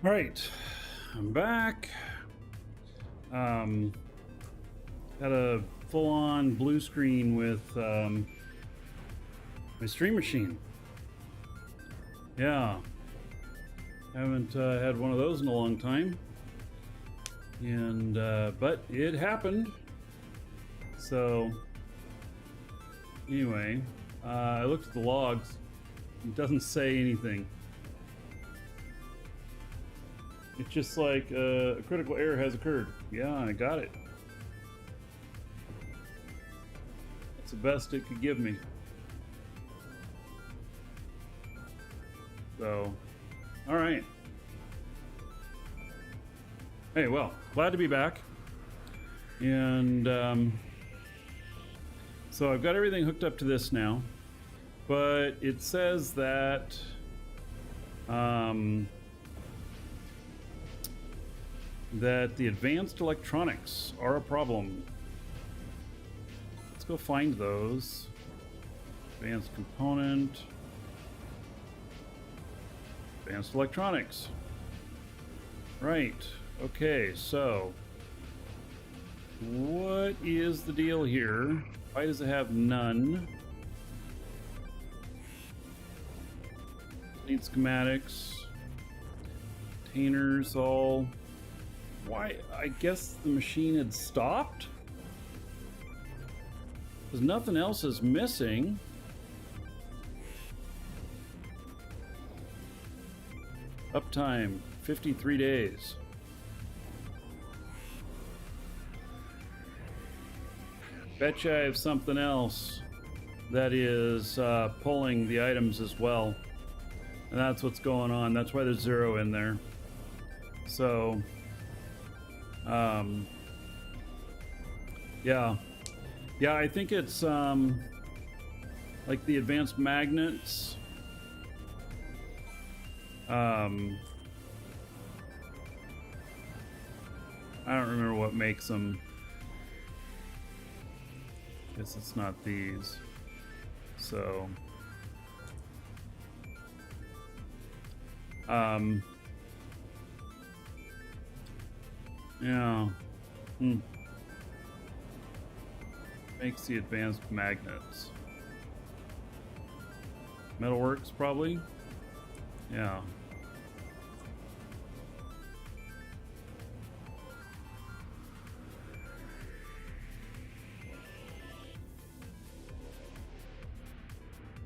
All right, I'm back. Um, Had a full-on blue screen with my stream machine. Yeah, haven't had one of those in a long time, and but it happened. So anyway, I looked at the logs. It doesn't say anything. It's just like a critical error has occurred. Yeah, I got it. That's the best it could give me. So, all right. Hey, well, glad to be back. And so I've got everything hooked up to this now, but it says that that the advanced electronics are a problem. Let's go find those. Advanced component. Advanced electronics. Right. Okay, so what is the deal here? Why does it have none? Need schematics. Containers all. Why? I guess the machine had stopped? Because nothing else is missing. Uptime, 53 days. Betcha I have something else that is pulling the items as well. And that's what's going on. That's why there's 0 in there. So, yeah. Yeah, I think it's like the advanced magnets. I don't remember what makes them. Guess it's not these. So, yeah. Makes the advanced magnets. Metalworks, probably. Yeah.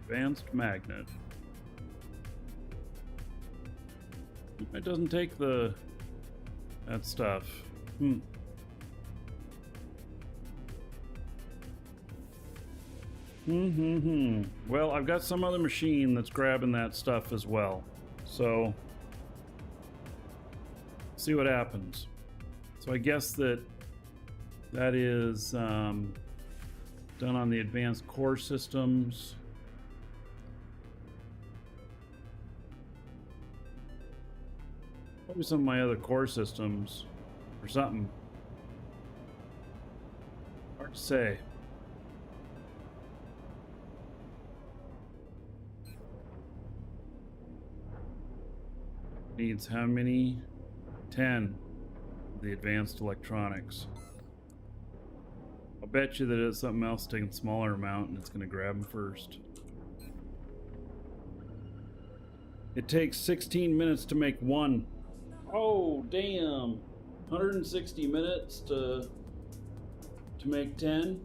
Advanced magnet. It doesn't take that stuff. Well, I've got some other machine that's grabbing that stuff as well. So, see what happens. So I guess that is done on the advanced core systems. Probably some of my other core systems or something. Hard to say. Needs how many? 10. The advanced electronics. I'll bet you that it's something else taking a smaller amount and it's going to grab them first. It takes 16 minutes to make one. Oh, damn. 160 minutes to make 10.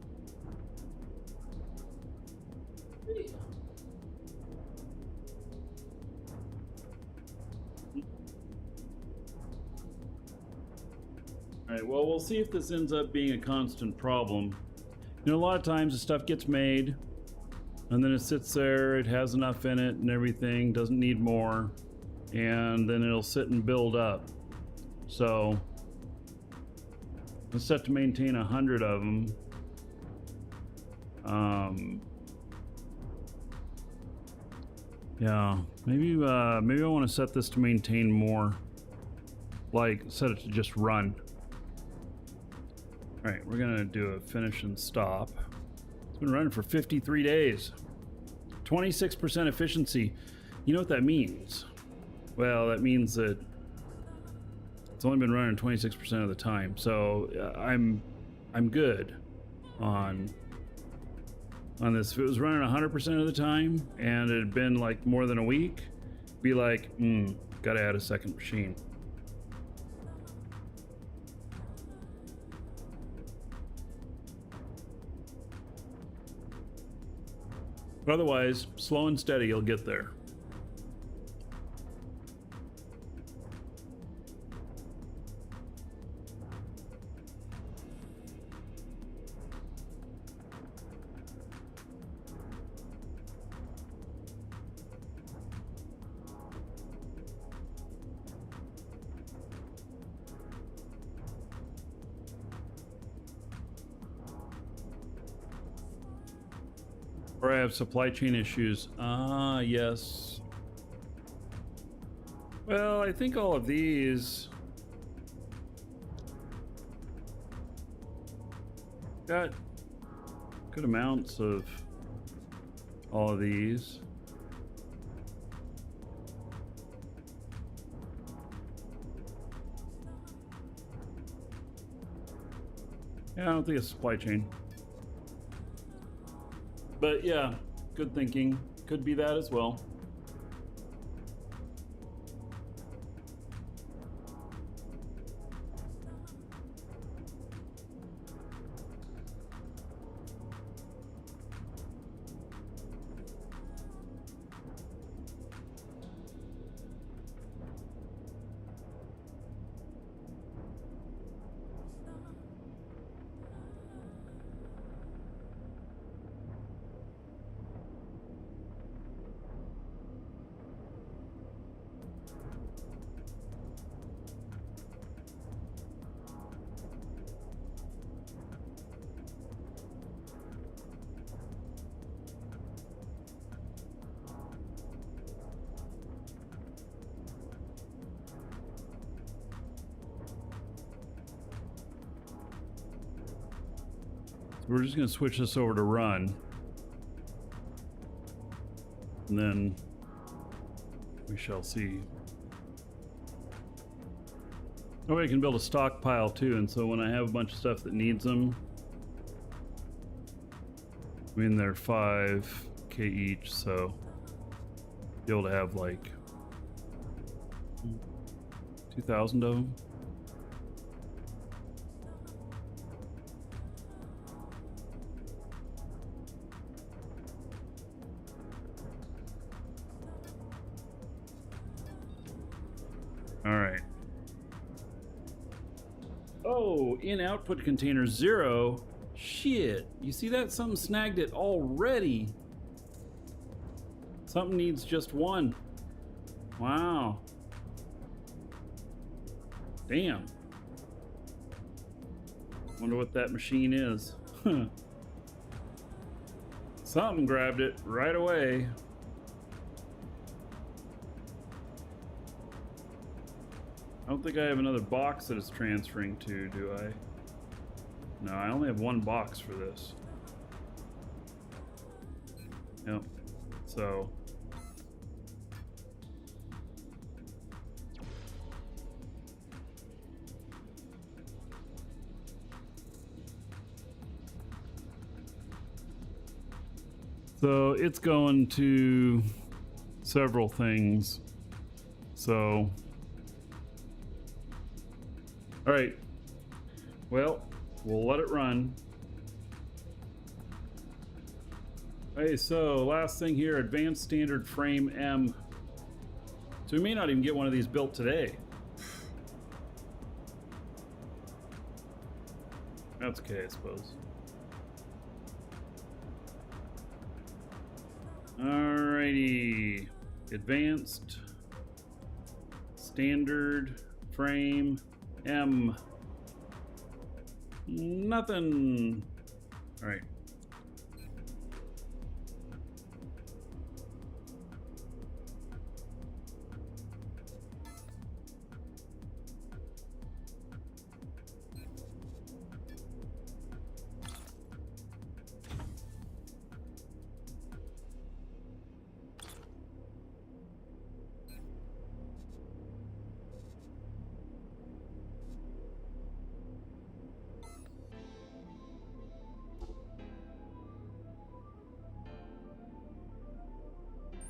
Alright, well, we'll see if this ends up being a constant problem. You know, a lot of times the stuff gets made, and then it sits there, it has enough in it and everything, doesn't need more, and then it'll sit and build up. So, it's set to maintain 100 of them. Yeah, maybe I want to set this to maintain more. Like, set it to just run. All right, we're gonna do a finish and stop. It's been running for 53 days. 26% efficiency. You know what that means? Well, that means that It's only been running 26% of the time, so I'm good on this. If it was running 100% of the time and it had been like more than a week, be like, gotta add a second machine. But otherwise, slow and steady, you'll get there. Or I have supply chain issues. Ah, yes. Well, I think all of these got good amounts of all of these. Yeah, I don't think it's supply chain. But yeah, good thinking. Could be that as well. We're just going to switch this over to run. And then we shall see. Oh, I can build a stockpile too, and so when I have a bunch of stuff that needs them, I mean, they're 5k each, so be able to have like 2,000 of them. All right. Oh, in output container 0. Shit. You see that? Something snagged it already. Something needs just one. Wow. Damn. Wonder what that machine is. Something grabbed it right away. I don't think I have another box that it's transferring to, do I? No, I only have one box for this. Yep. So. So it's going to several things. So. All right, well, we'll let it run. Hey, so last thing here, advanced standard frame M. So we may not even get one of these built today. That's okay, I suppose. Alrighty, advanced standard frame M. Nothing. All right.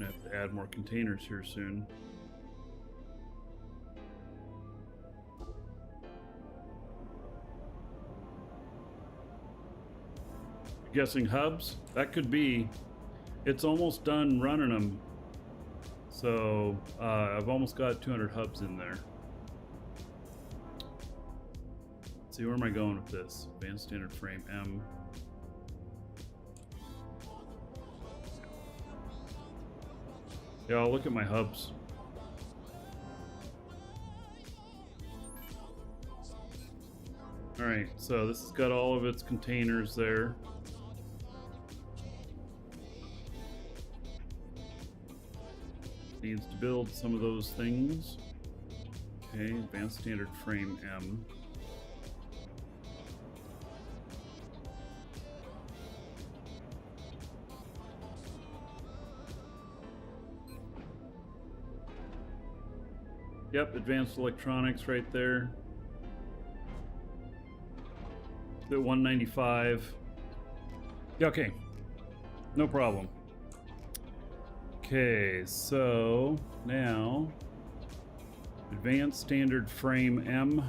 Gonna have to add more containers here soon. Guessing hubs? That could be. It's almost done running them. So I've almost got 200 hubs in there. Let's see, where am I going with this? Advanced standard frame M. Yeah, I'll look at my hubs. Alright, so this has got all of its containers there. Needs to build some of those things. Okay, advanced standard frame M. Yep, advanced electronics right there. The 195. Yeah, okay. No problem. Okay, so now advanced standard frame M.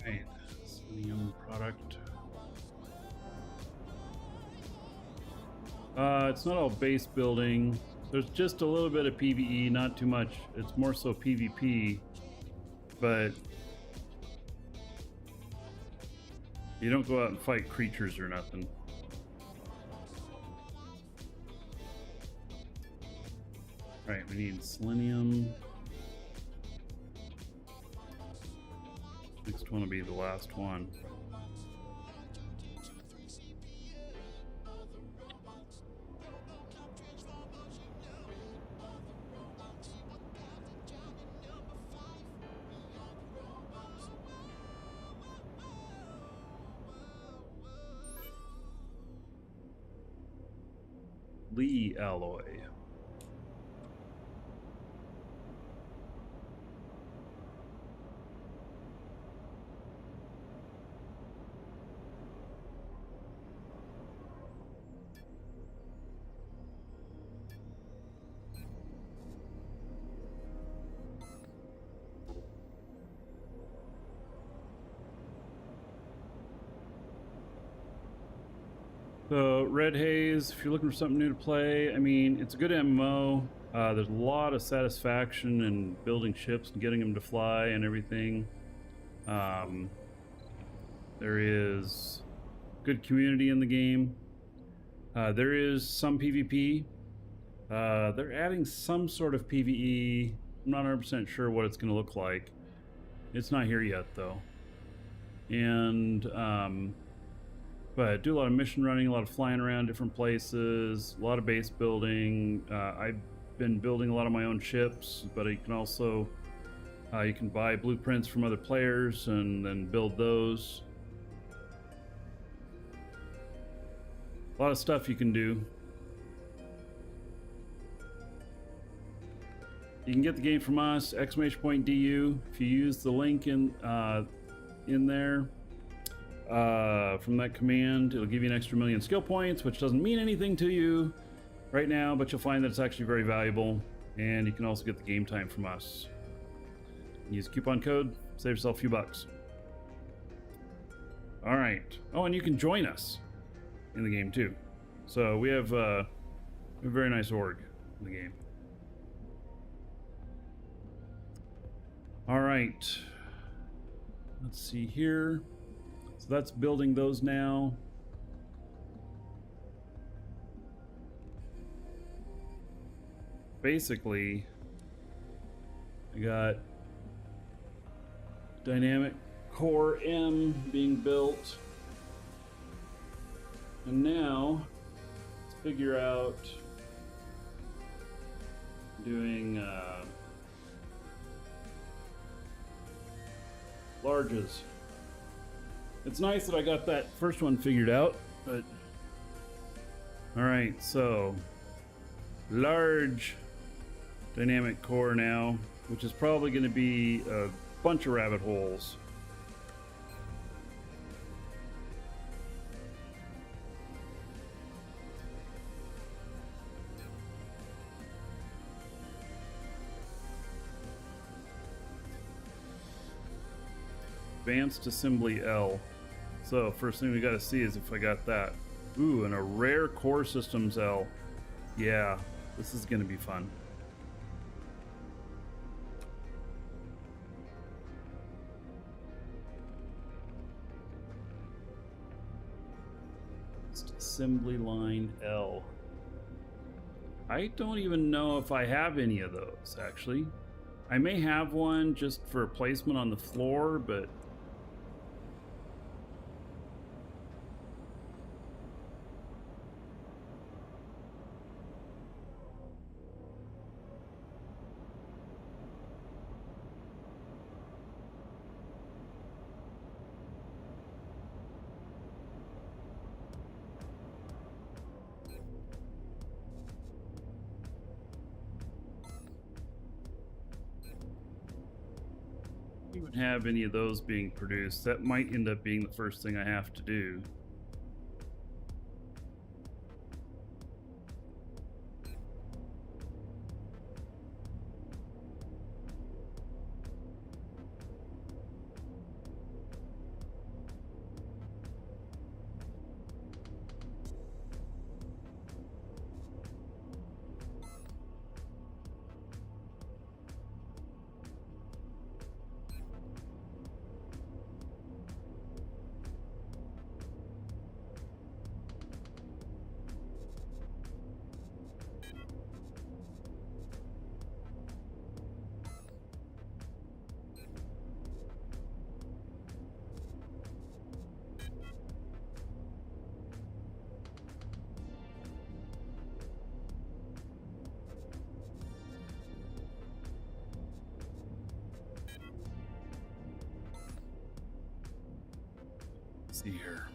Right, Selenium product. It's not all base building. There's just a little bit of PvE, not too much. It's more so PvP, but you don't go out and fight creatures or nothing. Right, we need selenium. Next one will be the last one. Lee alloy. So Red Haze, if you're looking for something new to play, I mean, it's a good MMO. There's a lot of satisfaction in building ships and getting them to fly and everything. There is good community in the game. There is some PvP. They're adding some sort of PvE. I'm not 100% sure what it's going to look like. It's not here yet, though. And but do a lot of mission running, a lot of flying around different places, a lot of base building. I've been building a lot of my own ships, but you can also you can buy blueprints from other players and then build those. A lot of stuff you can do. You can get the game from us, !du. If you use the link in there from that command, it'll give you an extra 1,000,000 skill points, which doesn't mean anything to you right now, but you'll find that it's actually very valuable. And you can also get the game time from us. Use coupon code, save yourself a few bucks. All right. Oh, and you can join us in the game too. So we have a very nice org in the game. All right. Let's see here. So that's building those now. Basically, I got Dynamic Core M being built. And now, let's figure out doing larges. It's nice that I got that first one figured out, but all right, so large dynamic core now, which is probably going to be a bunch of rabbit holes. Advanced Assembly L. So first thing we got to see is if I got that. Ooh, and a rare Core Systems L. Yeah, this is going to be fun. Assembly line L. I don't even know if I have any of those, actually. I may have one just for placement on the floor, but we wouldn't have any of those being produced. That might end up being the first thing I have to do. See here.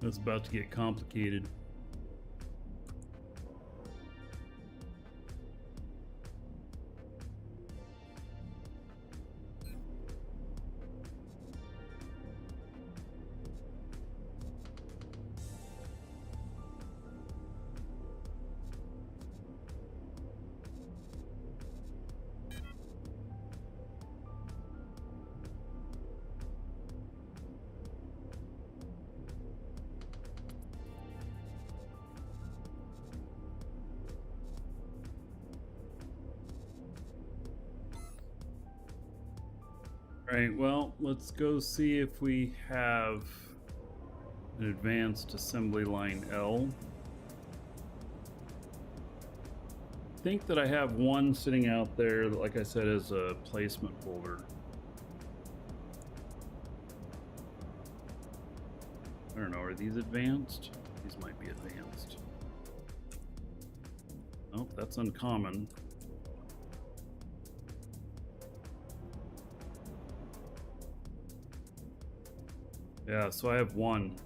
That's about to get complicated. Alright, well, let's go see if we have an advanced assembly line L. I think that I have one sitting out there that, like I said, is a placement folder. I don't know, are these advanced? These might be advanced. Oh, that's uncommon. Yeah, so I have one.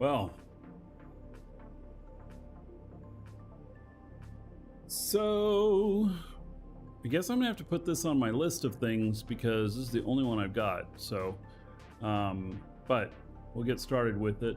Well, so I guess I'm gonna have to put this on my list of things because this is the only one I've got. So, but we'll get started with it.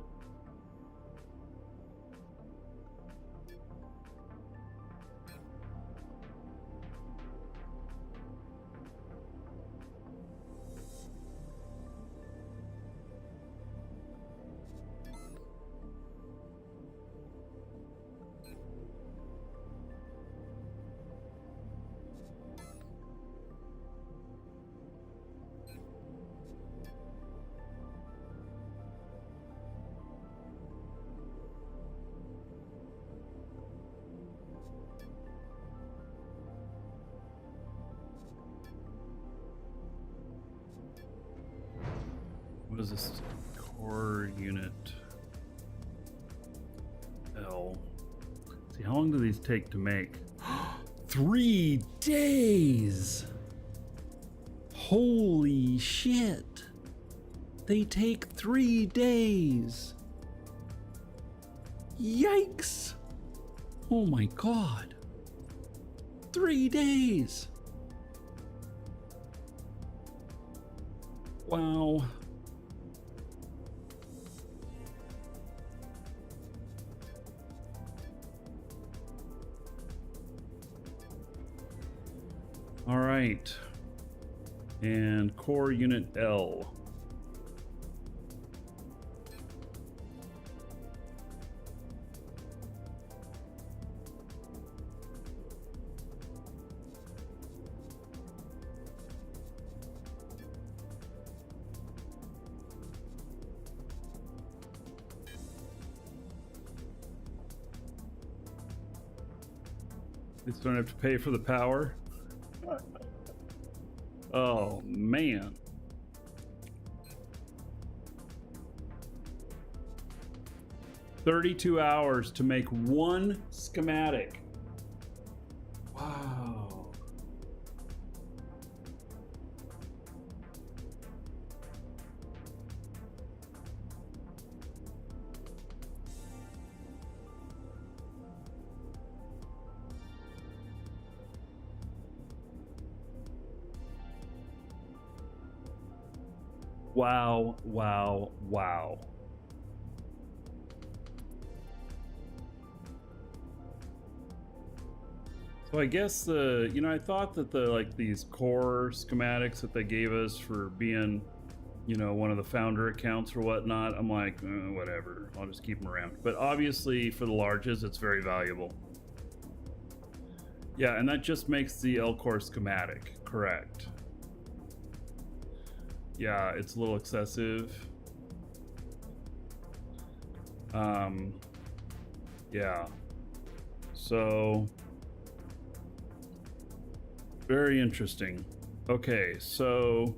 What is this? Core unit L. See, how long do these take to make? 3 days! Holy shit! They take 3 days! Yikes! Oh my god! 3 days! Wow. All right. And core unit L. They still don't have to pay for the power. Oh man. $32 hours to make one schematic. Wow. Wow, wow, wow. So I guess I thought that these core schematics that they gave us for being, one of the founder accounts or whatnot, I'm like, whatever, I'll just keep them around. But obviously for the larges, it's very valuable. Yeah, and that just makes the L-core schematic, correct. Yeah, it's a little excessive. Yeah. So, very interesting. Okay, so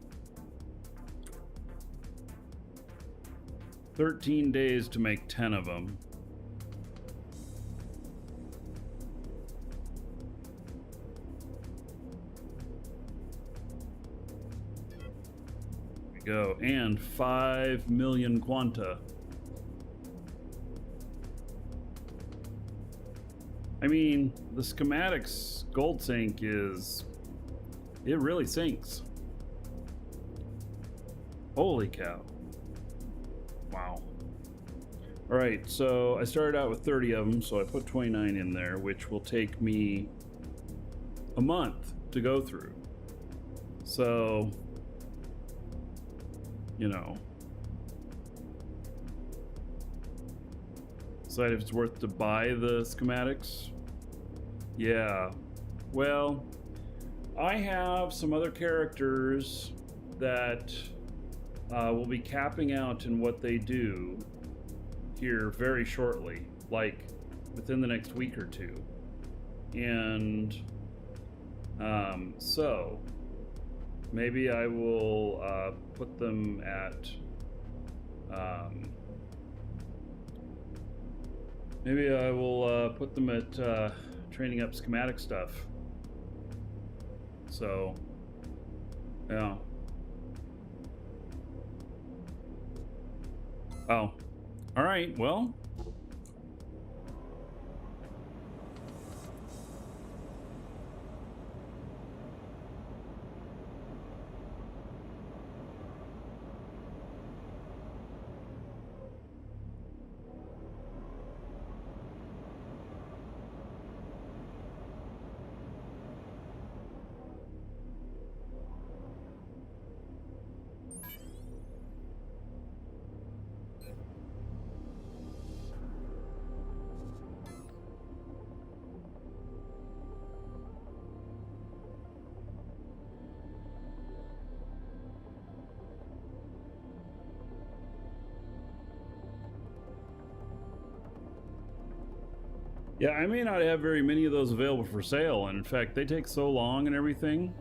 13 days to make 10 of them. Go, and 5 million quanta. I mean, the schematics gold sync it really sinks. Holy cow. Wow. All right, so I started out with 30 of them, so I put 29 in there, which will take me a month to go through. So, decide if it's worth to buy the schematics. Yeah, well, I have some other characters that will be capping out in what they do here very shortly, like within the next week or two. And so maybe I will put them at training up schematic stuff. So yeah. Oh, All right, well. Yeah, I may not have very many of those available for sale, and in fact, they take so long and everything.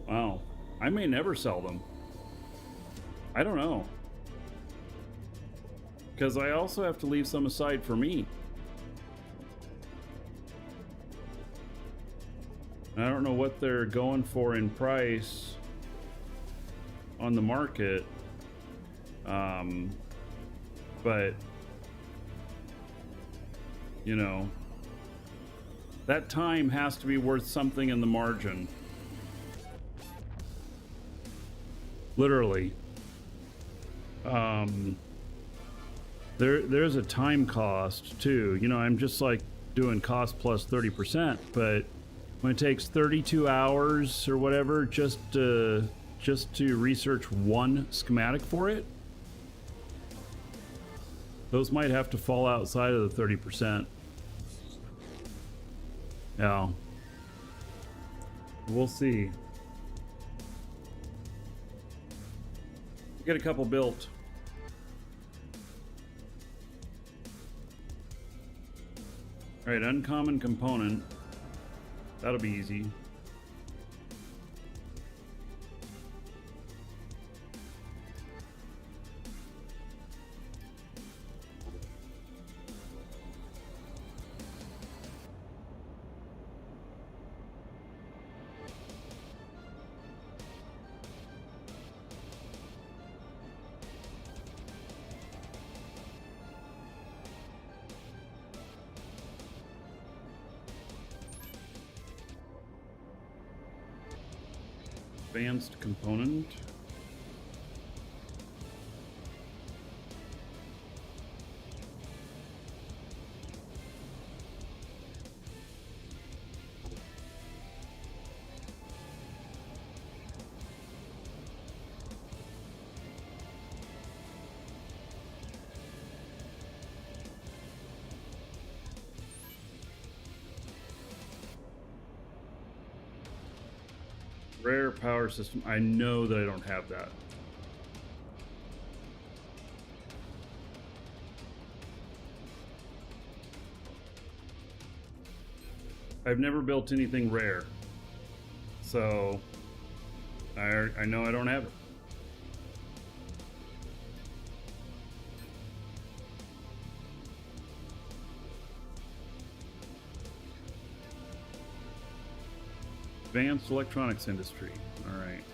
Wow, I may never sell them. I don't know. Because I also have to leave some aside for me. I don't know what they're going for in price on the market. But you know, that time has to be worth something in the margin. Literally. There's a time cost too. You know, I'm just like doing cost plus 30%, but when it takes 32 hours or whatever just to research one schematic for it, those might have to fall outside of the 30%. Yeah. We'll see. Get a couple built. All right, uncommon component. That'll be easy. Advanced component. Rare power system. I know that I don't have that. I've never built anything rare, so I know I don't have it. Advanced electronics industry. All right.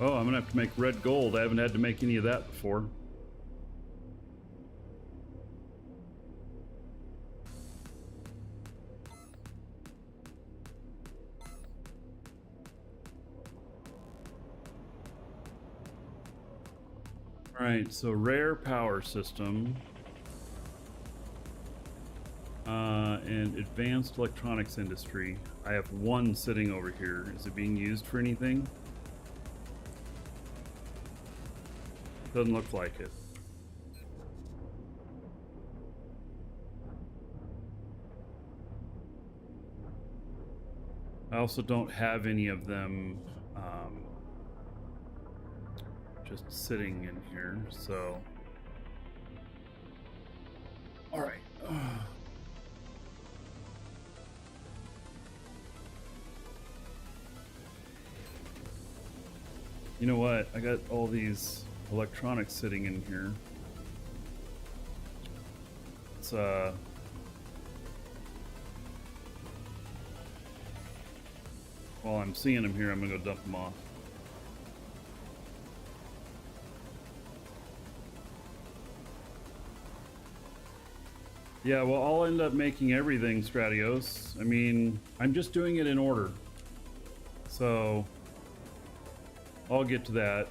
Oh, I'm gonna have to make red gold. I haven't had to make any of that before. All right, so rare power system. And advanced electronics industry. I have one sitting over here. Is it being used for anything? Doesn't look like it. I also don't have any of them just sitting in here, so. All right. You know what? I got all these electronics sitting in here. While I'm seeing them here, I'm gonna go dump them off. Yeah, well, I'll end up making everything Stratios. I mean, I'm just doing it in order. So, I'll get to that.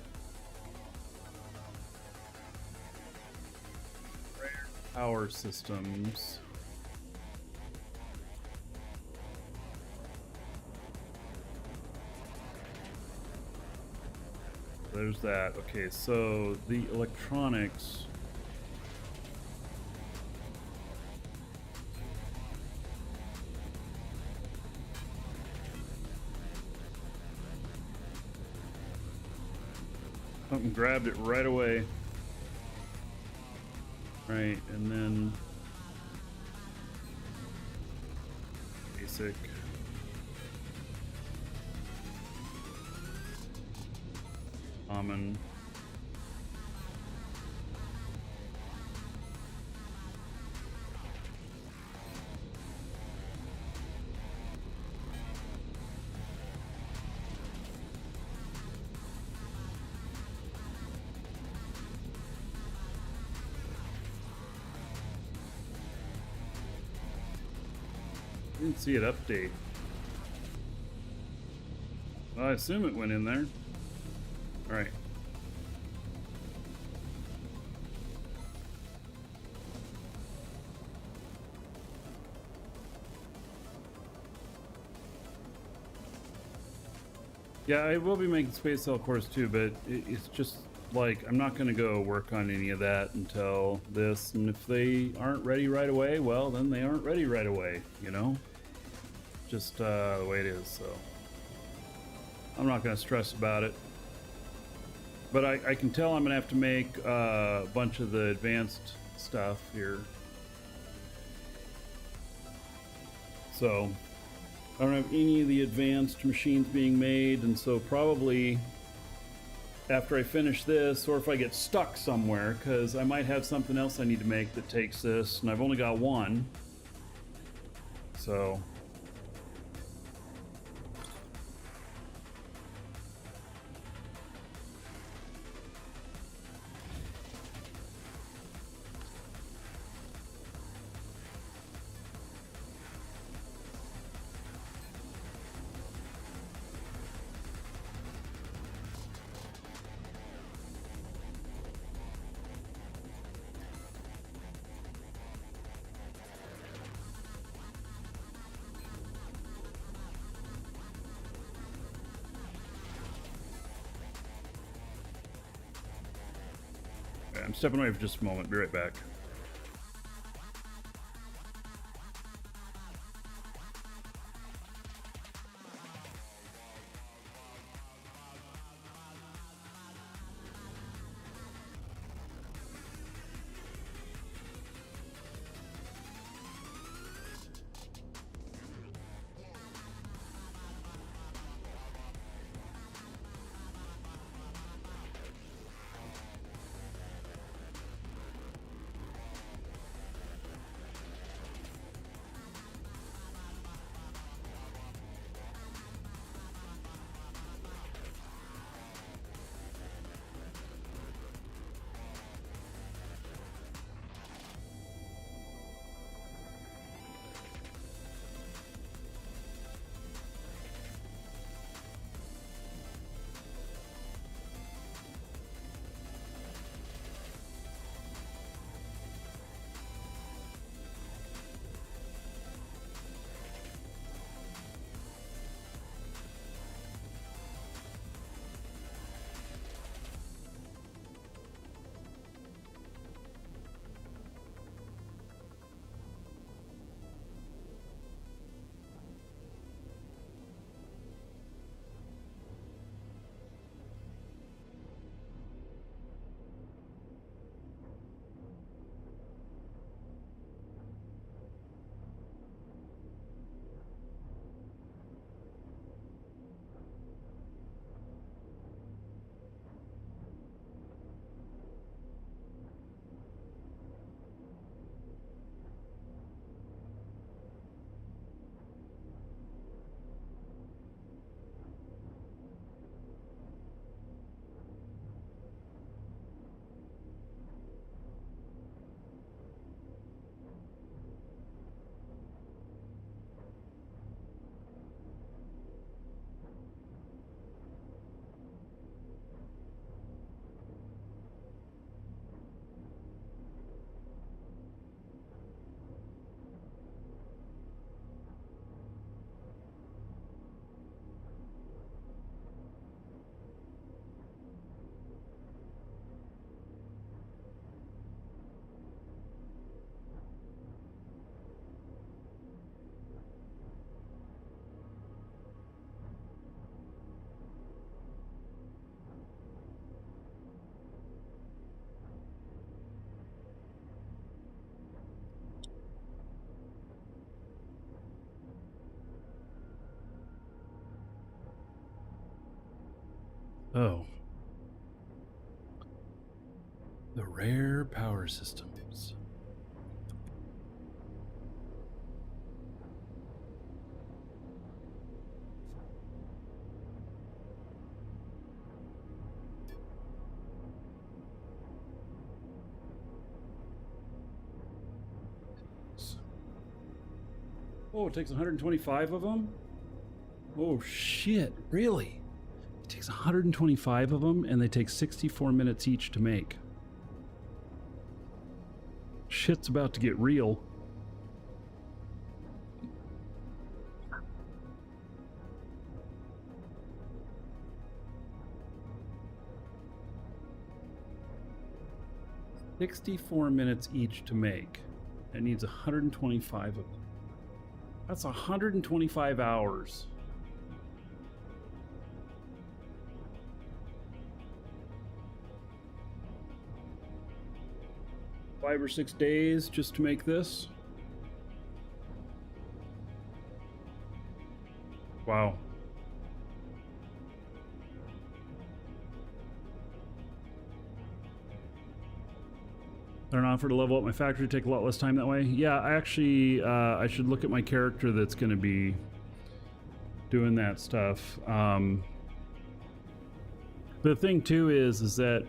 Rare power systems. There's that. Okay, so the electronics. Something grabbed it right away. Right, and then basic. Common. Didn't see it update. Well, I assume it went in there. All right. Yeah, I will be making Space Cell Course too, but it's just like I'm not going to go work on any of that until this, and if they aren't ready right away, well, then they aren't ready right away, you know? Just the way it is, so I'm not going to stress about it. But I can tell I'm going to have to make a bunch of the advanced stuff here. So I don't have any of the advanced machines being made, and so probably after I finish this, or if I get stuck somewhere, because I might have something else I need to make that takes this, and I've only got one. So I'm stepping away for just a moment. Be right back. Oh. The rare power systems. Oh, it takes 125 of them? Oh, shit. Really? It takes 125 of them, and they take 64 minutes each to make. Shit's about to get real. $64 minutes each to make. It needs 125 of them. That's 125 hours. Five or 6 days just to make this. Wow. They're an offer to level up my factory, take a lot less time that way. Yeah, I actually, I should look at my character that's going to be doing that stuff. The thing too is that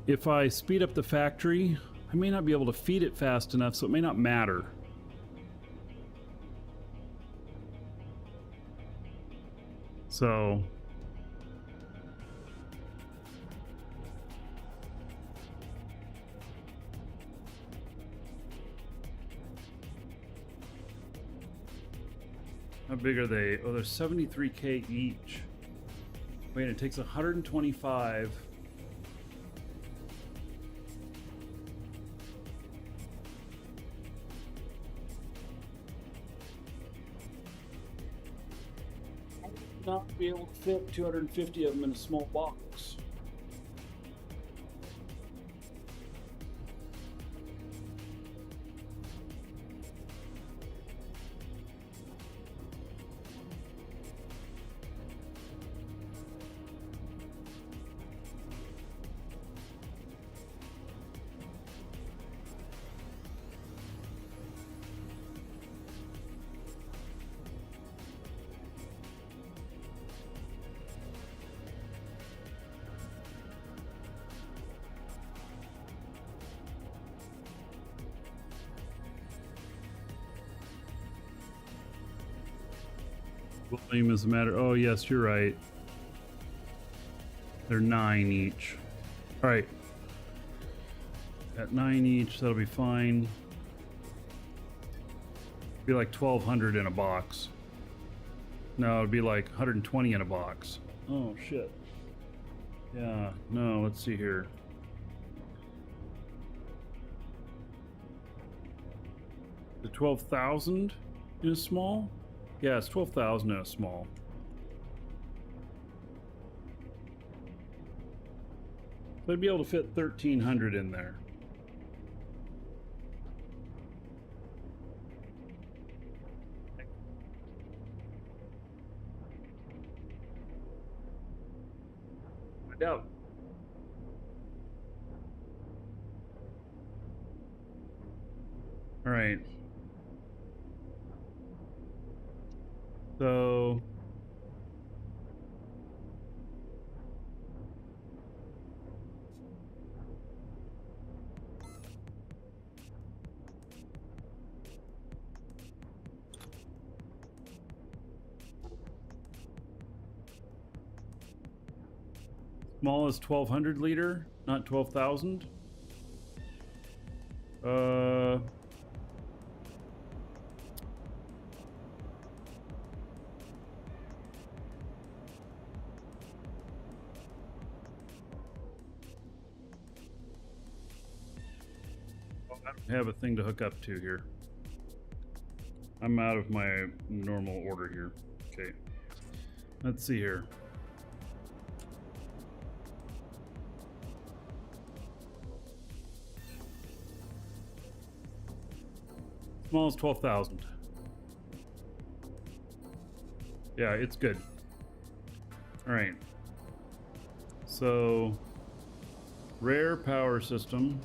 if I speed up the factory, I may not be able to feed it fast enough, so it may not matter. So how big are they? Oh, they're 73K each. Wait, it takes 125. I would not be able to fit 250 of them in a small box. Volume is a matter. Oh, yes, you're right. They're 9 each. All right. At 9 each, that'll be fine. Be like 1,200 in a box. No, it'd be like 120 in a box. Oh, shit. Yeah, no, let's see here. The 12,000 is small? Yeah, it's 12,000 in a small. So I'd be able to fit 1,300 in there. I doubt. All right. So small is 1,200 liter, not 12,000. I don't have a thing to hook up to here. I'm out of my normal order here. Okay. Let's see here. Small is 12,000. Yeah, it's good. All right. So, rare power system.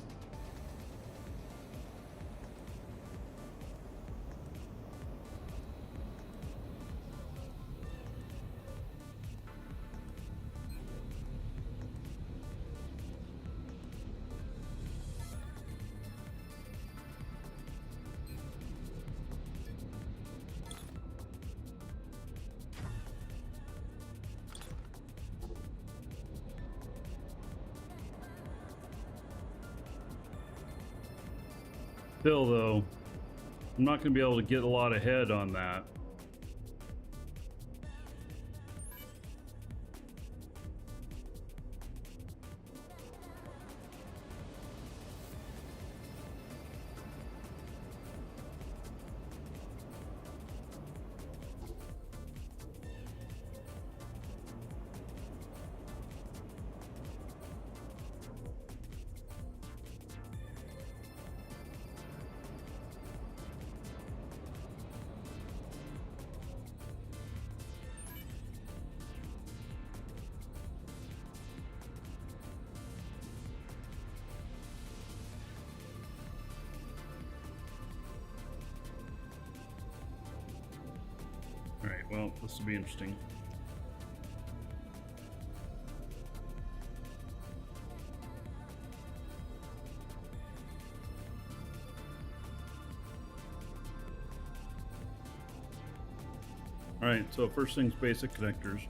Still, though, I'm not going to be able to get a lot ahead on that. Alright, well, this will be interesting. Alright, so first things basic, connectors.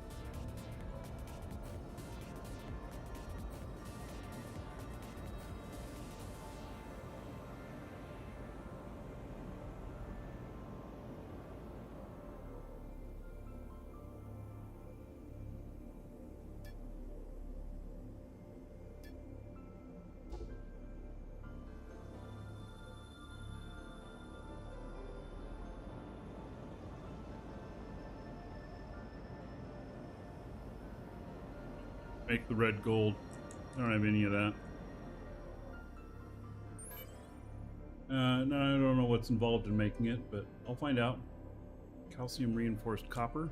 Make the red gold. I don't have any of that. No, I don't know what's involved in making it, but I'll find out. Calcium reinforced copper.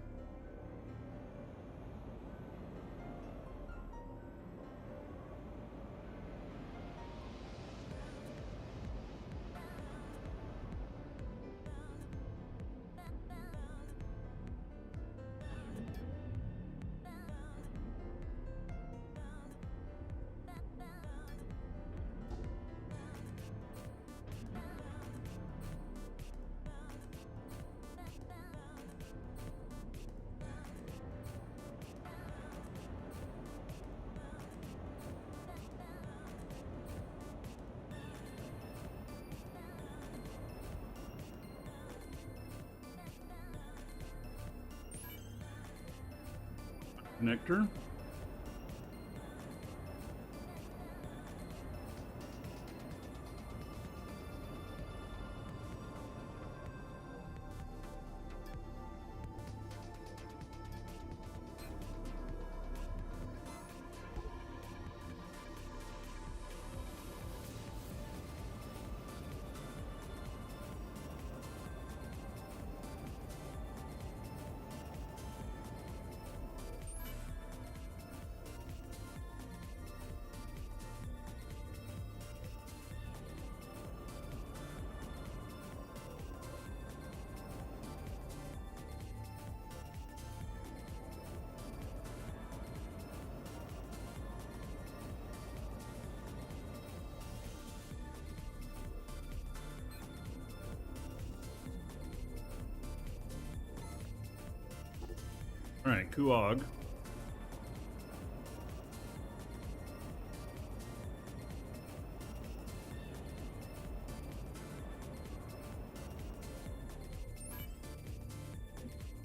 Connector. All right, Kuog.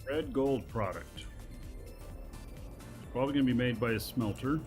Red gold product. Probably going to be made by a smelter.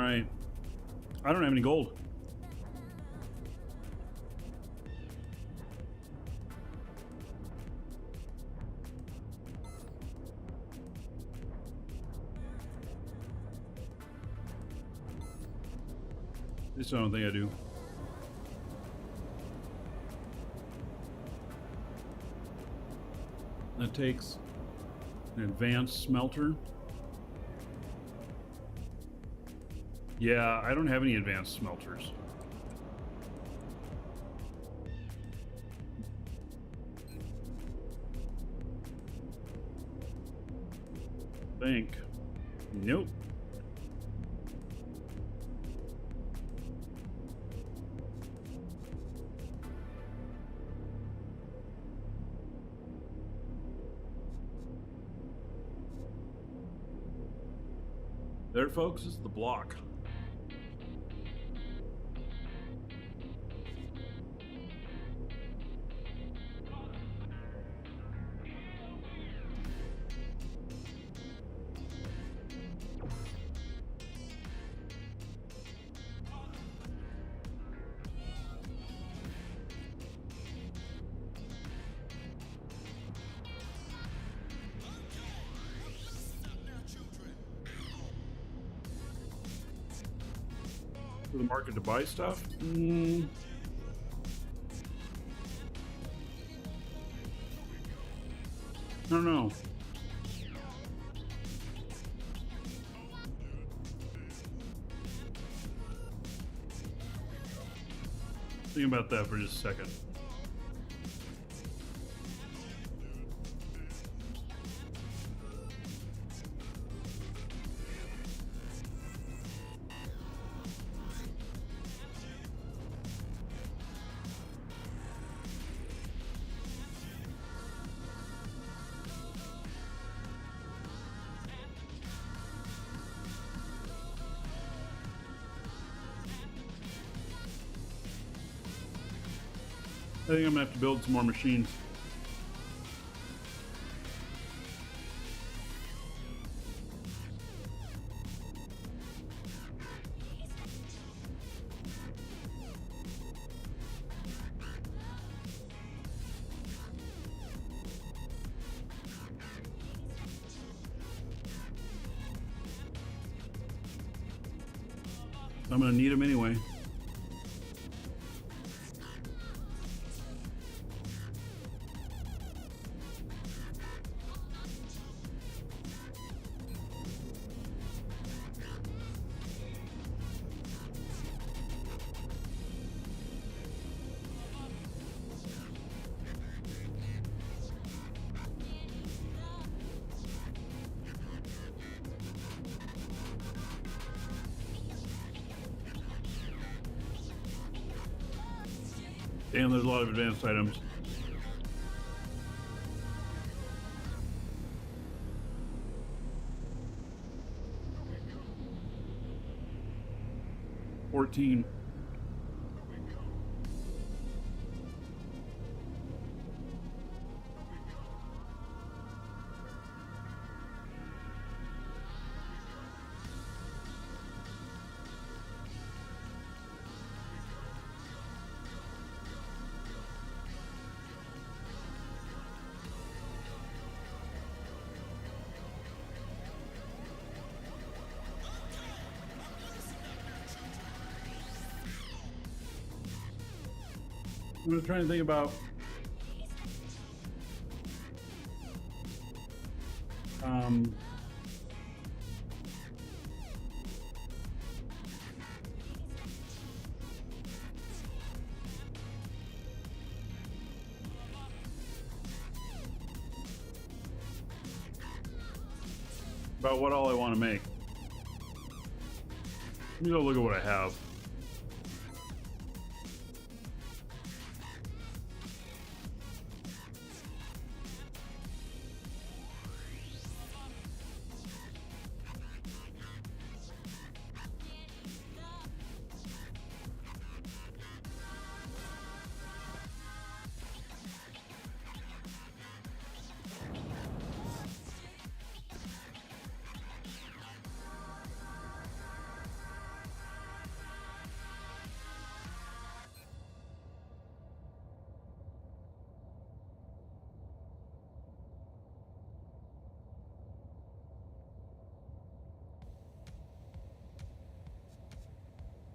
right. I don't have any gold. At least I don't think I do. That takes an advanced smelter. Yeah, I don't have any advanced smelters. Think. Nope. There, folks, is the block. To the market to buy stuff? I don't know. Think about that for just a second. I think I'm gonna have to build some more machines. I'm gonna need them anyway. Damn, there's a lot of advanced items. $14. I'm just trying to think about what all I want to make. Let me go look at what I have.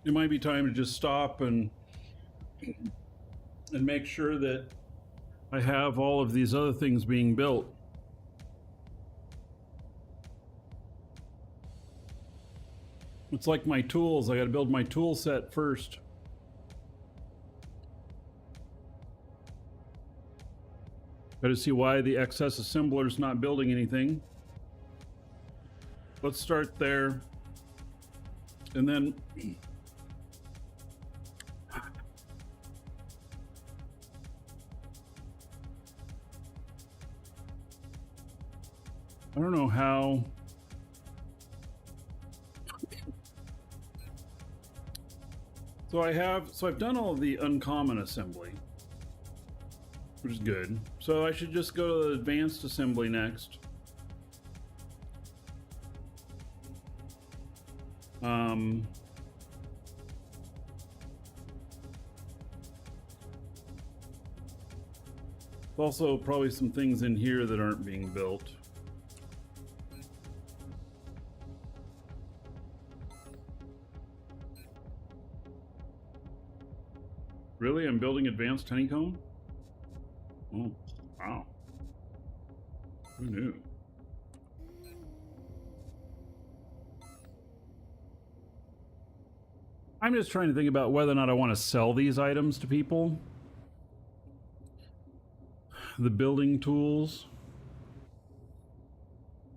it might be time to just stop and make sure that I have all of these other things being built. It's like my tools. I got to build my tool set first. Got to see why the XS assembler is not building anything. Let's start there. And then I don't know how. So I've done all of the uncommon assembly, which is good. So I should just go to the advanced assembly next. Also probably some things in here that aren't being built. Really? I'm building advanced honeycomb? Oh, wow. Who knew? I'm just trying to think about whether or not I want to sell these items to people. The building tools.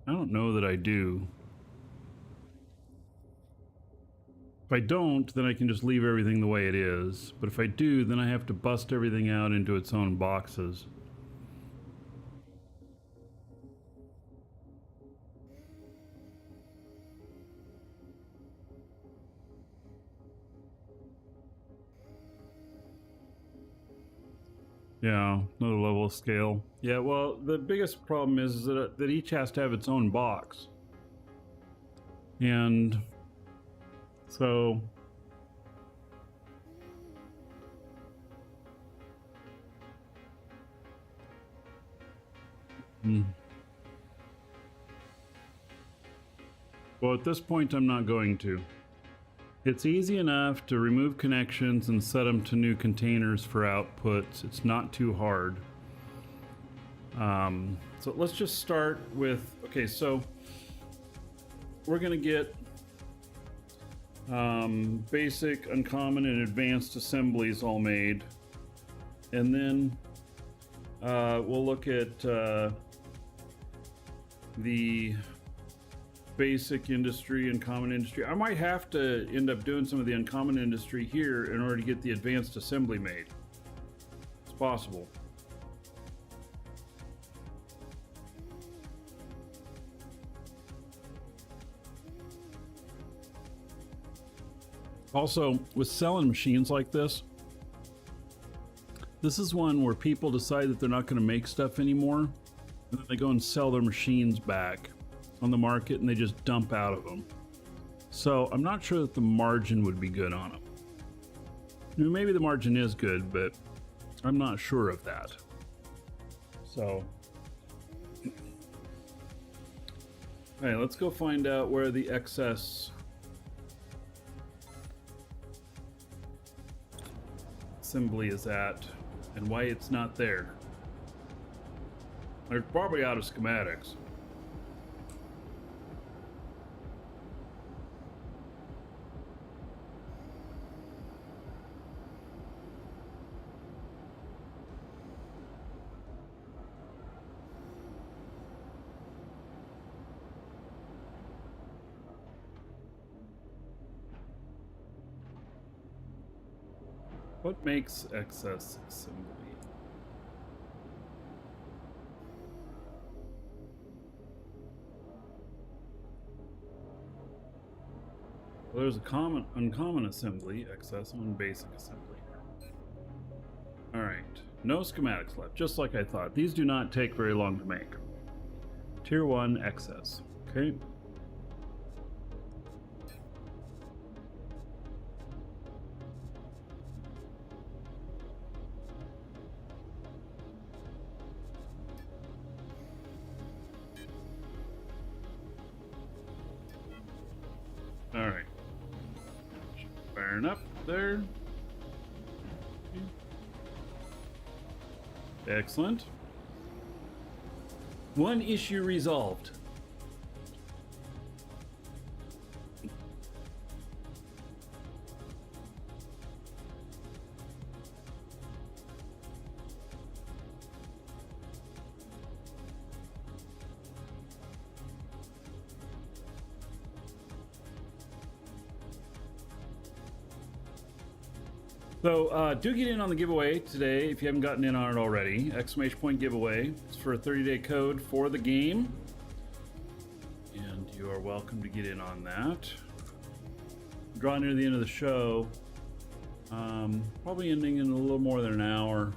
I don't know that I do. If I don't, then I can just leave everything the way it is. But if I do, then I have to bust everything out into its own boxes. Yeah, another level of scale. Yeah, well, the biggest problem is that each has to have its own box. And so well, at this point, I'm not going to. It's easy enough to remove connections and set them to new containers for outputs. It's not too hard. So let's just start with, okay, so we're gonna get basic, uncommon, and advanced assemblies all made. And then we'll look at the basic industry and common industry. I might have to end up doing some of the uncommon industry here in order to get the advanced assembly made. It's possible. Also, with selling machines like this is one where people decide that they're not going to make stuff anymore, and then they go and sell their machines back on the market and they just dump out of them. So I'm not sure that the margin would be good on them. I mean, maybe the margin is good, but I'm not sure of that. So, all right, let's go find out where the excess assembly is at and why it's not there. They're probably out of schematics. What makes excess assembly? Well, there's a common, uncommon assembly, excess, and basic assembly. Alright, no schematics left, just like I thought. These do not take very long to make. Tier 1 excess, okay? Alright. Firing up there. Excellent. One issue resolved. So do get in on the giveaway today if you haven't gotten in on it already. Exclamation point giveaway. It's for a 30-day code for the game. And you are welcome to get in on that. Drawing near the end of the show. Probably ending in a little more than an hour.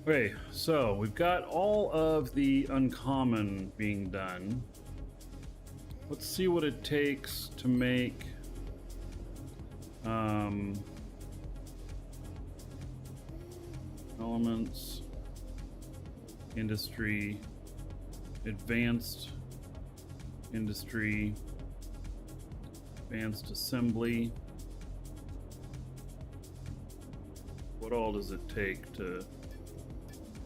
Okay, so we've got all of the uncommon being done. Let's see what it takes to make elements, industry, advanced industry, advanced assembly. What all does it take to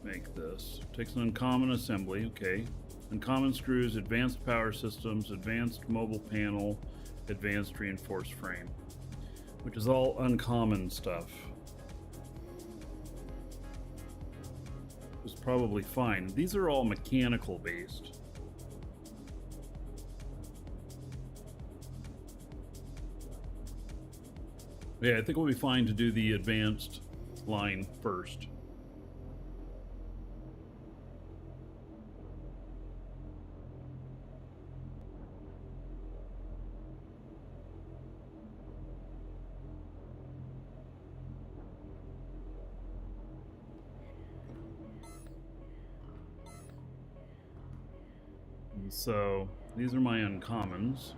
make this? Takes an uncommon assembly, okay. Uncommon screws, advanced power systems, advanced mobile panel, advanced reinforced frame, which is all uncommon stuff. It's probably fine. These are all mechanical based. Yeah, I think we'll be fine to do the advanced line first. So these are my uncommons.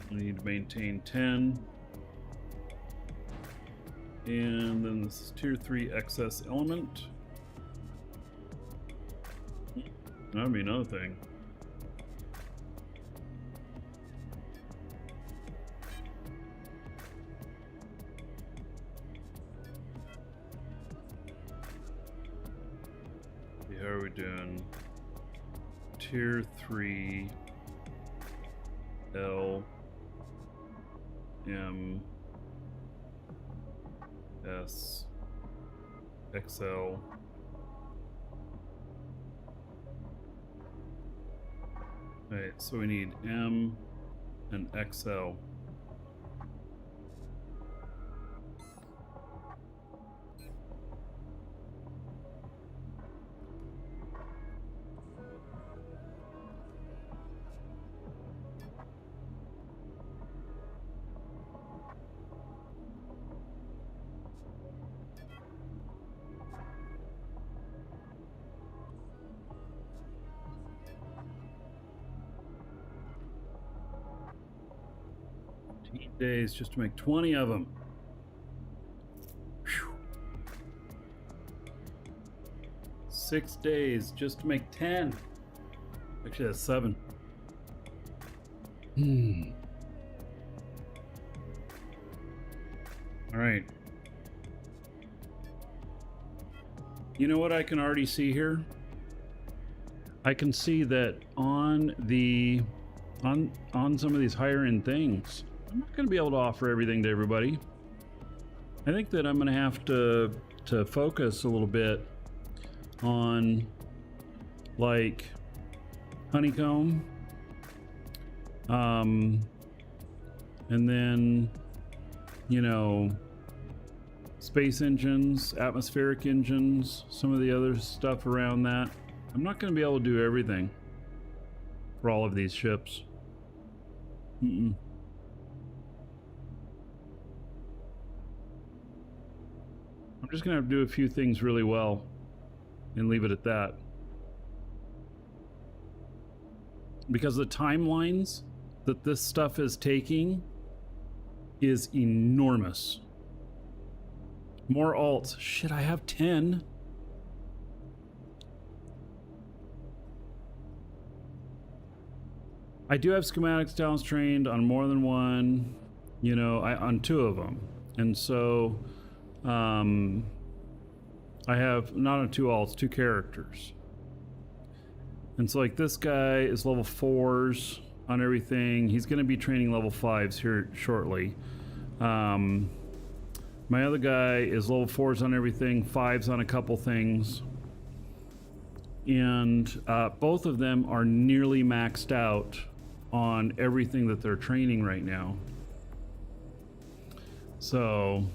And we need to maintain 10. And then this is tier 3 excess element. That would be another thing. See, how are we doing? Tier 3 L M S XL. Alright, so we need M and XL. days just to make 20 of them. Whew. 6 days just to make 10. Actually, that's 7. All right. You know what I can already see here? I can see that on some of these higher end things, I'm not going to be able to offer everything to everybody. I think that I'm going to have to focus a little bit on like honeycomb, and then, you know, space engines, atmospheric engines, some of the other stuff around that. I'm not going to be able to do everything for all of these ships. I'm just going to have to do a few things really well and leave it at that. Because the timelines that this stuff is taking is enormous. More alts. Shit, I have 10. I do have schematics talents trained on more than one, you know, on 2 of them. And so I have not on 2 alts, 2 characters. And so like this guy is level 4s on everything. He's going to be training level 5s here shortly. My other guy is level 4s on everything, 5s on a couple things. And both of them are nearly maxed out on everything that they're training right now. So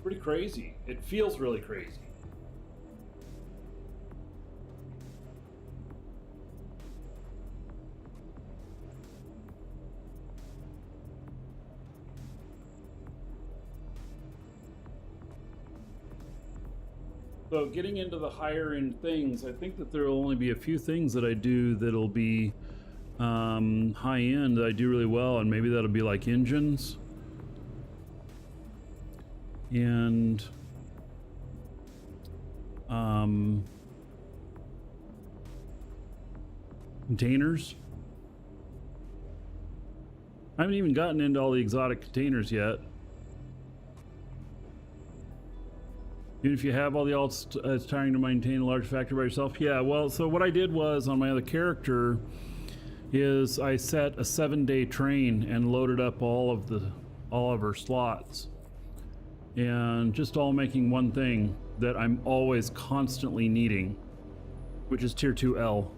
pretty crazy. It feels really crazy. So getting into the higher end things, I think that there will only be a few things that I do that'll be high end that I do really well, and maybe that'll be like engines and containers. I haven't even gotten into all the exotic containers yet. Even if you have all the alts, it's tiring to maintain a large factory by yourself. Yeah, well, so what I did was on my other character is I set a 7-day train and loaded up all of her slots, and just all making one thing that I'm always constantly needing, which is tier 2L.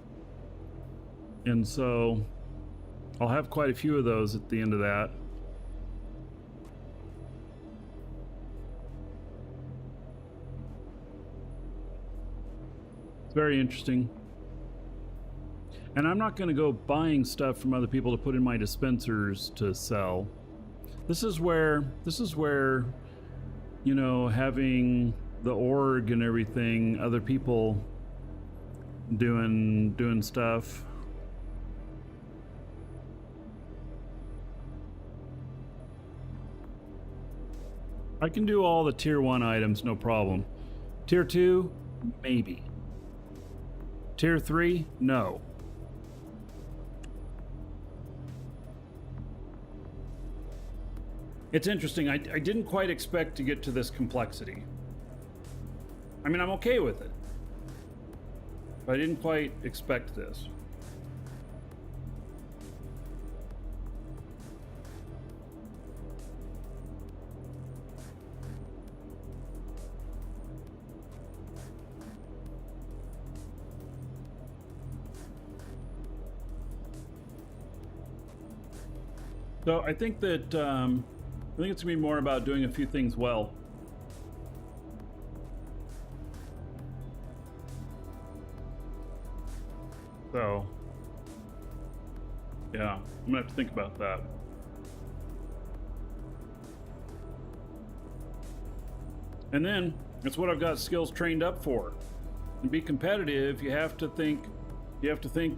And so I'll have quite a few of those at the end of that. Very interesting. And I'm not going to go buying stuff from other people to put in my dispensers to sell. This is where, you know, having the org and everything, other people doing stuff. I can do all the tier 1 items, no problem. Tier 2, maybe. Tier 3, no. It's interesting. I didn't quite expect to get to this complexity. I mean, I'm okay with it, but I didn't quite expect this. So I think that I think it's gonna be more about doing a few things well. So yeah, I'm gonna have to think about that. And then that's what I've got skills trained up for. And be competitive, you have to think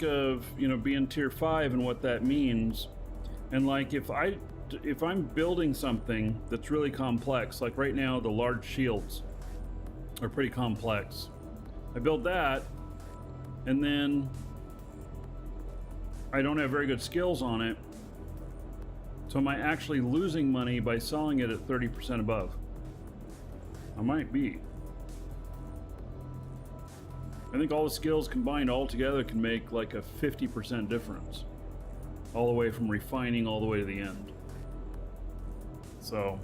of, you know, being tier 5 and what that means. And like if I'm building something that's really complex, like right now the large shields are pretty complex. I build that and then I don't have very good skills on it. So am I actually losing money by selling it at 30% above? I might be. I think all the skills combined all together can make like a 50% difference. All the way from refining all the way to the end. So.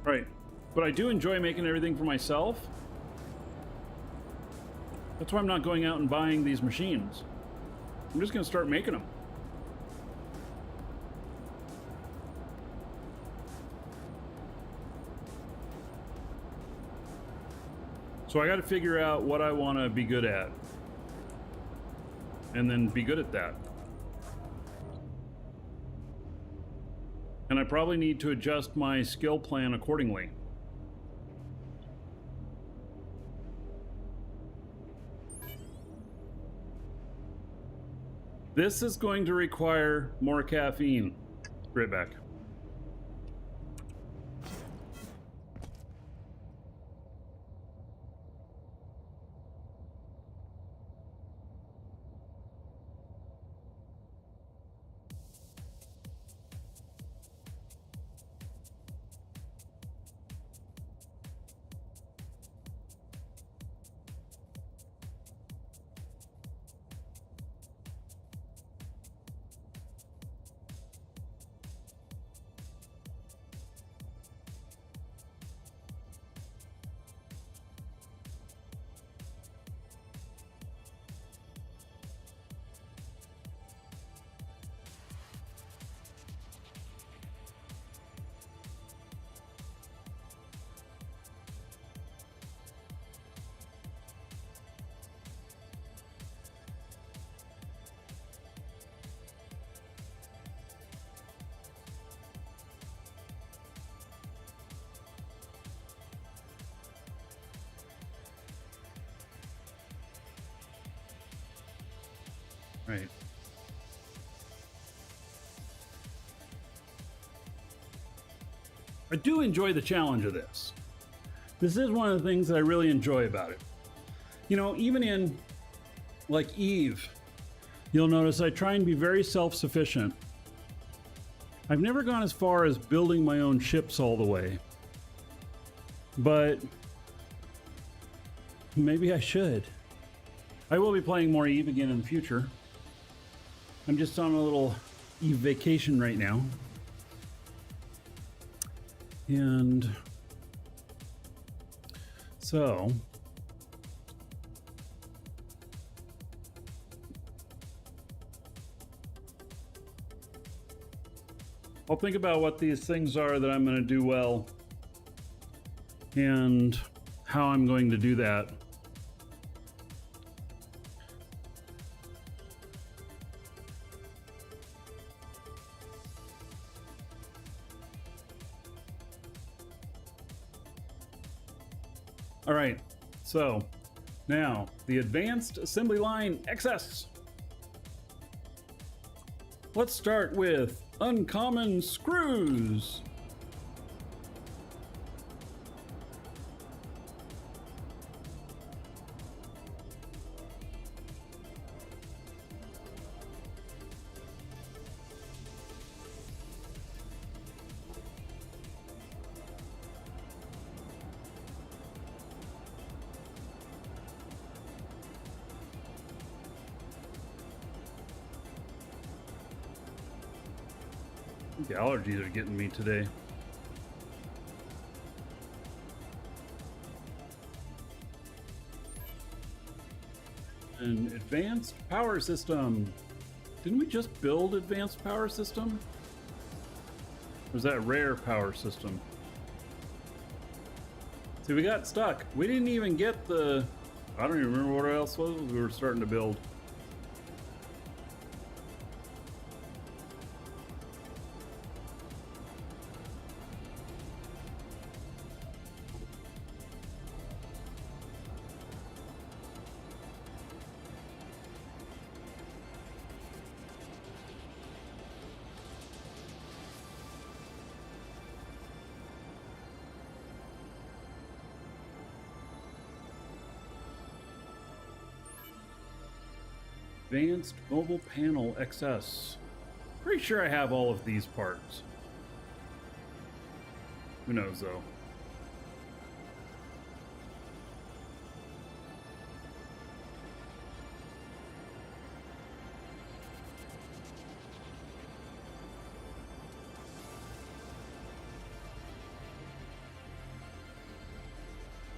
Right. But I do enjoy making everything for myself. That's why I'm not going out and buying these machines. I'm just going to start making them. So I got to figure out what I want to be good at. And then be good at that. And I probably need to adjust my skill plan accordingly. This is going to require more caffeine. Right back. Right. I do enjoy the challenge of this. This is one of the things that I really enjoy about it. You know, even in like Eve, you'll notice I try and be very self-sufficient. I've never gone as far as building my own ships all the way, but maybe I should. I will be playing more Eve again in the future. I'm just on a little Eve vacation right now. And so I'll think about what these things are that I'm going to do well and how I'm going to do that. All right, so now the Advanced Assembly Line XS. Let's start with uncommon screws. The allergies are getting me today. An advanced power system. Didn't we just build advanced power system? Or was that rare power system? See, we got stuck. We didn't even get the... I don't even remember what else was we were starting to build. Advanced Mobile Panel XS. Pretty sure I have all of these parts. Who knows, though?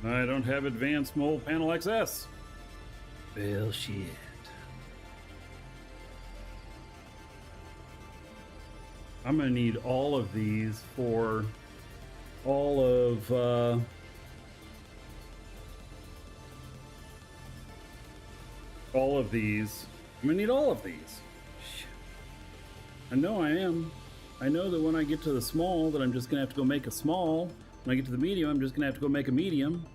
I don't have Advanced Mobile Panel XS. Bullshit. I'm gonna need all of these for all of these. I'm gonna need all of these. Shit. I know I am. I know that when I get to the small that I'm just gonna have to go make a small. When I get to the medium, I'm just gonna have to go make a medium.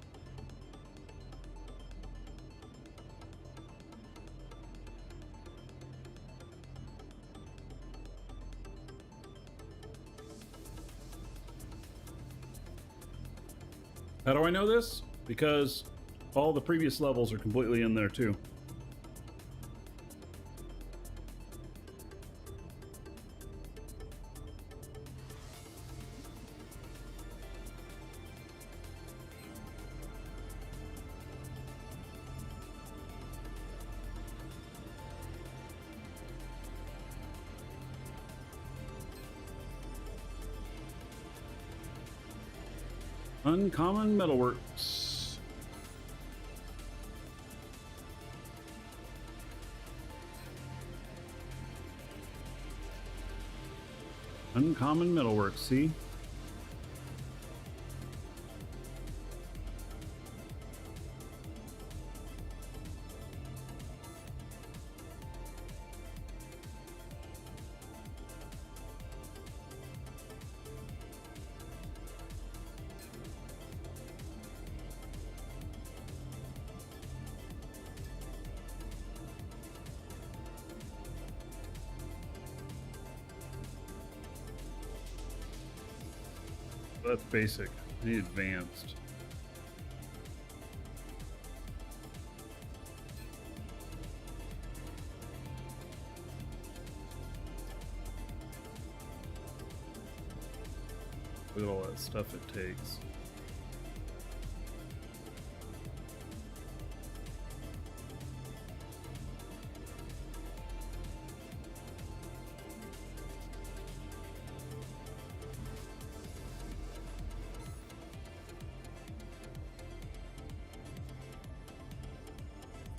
How do I know this? Because all the previous levels are completely in there too. Uncommon Metalworks. Uncommon Metalworks, see? That's basic. I need advanced. Look at all that stuff it takes.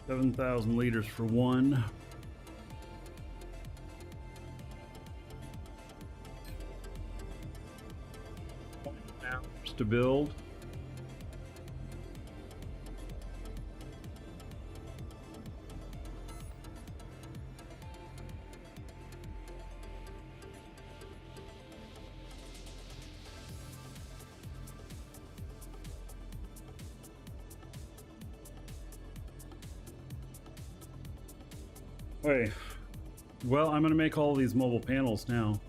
$7,000 for one. Hours to build. Wait. Well, I'm going to make all these mobile panels now.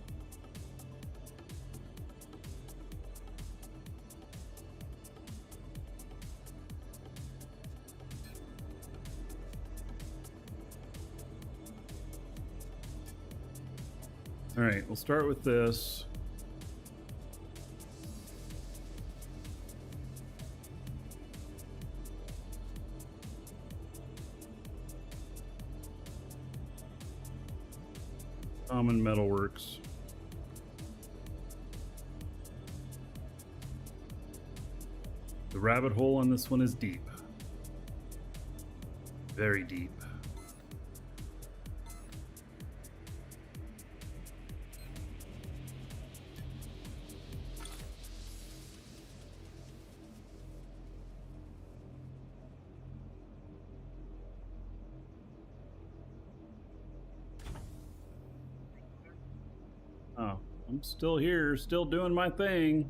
All right, we'll start with this. Common Metalworks. The rabbit hole on this one is deep. Very deep. Oh, I'm still here, still doing my thing.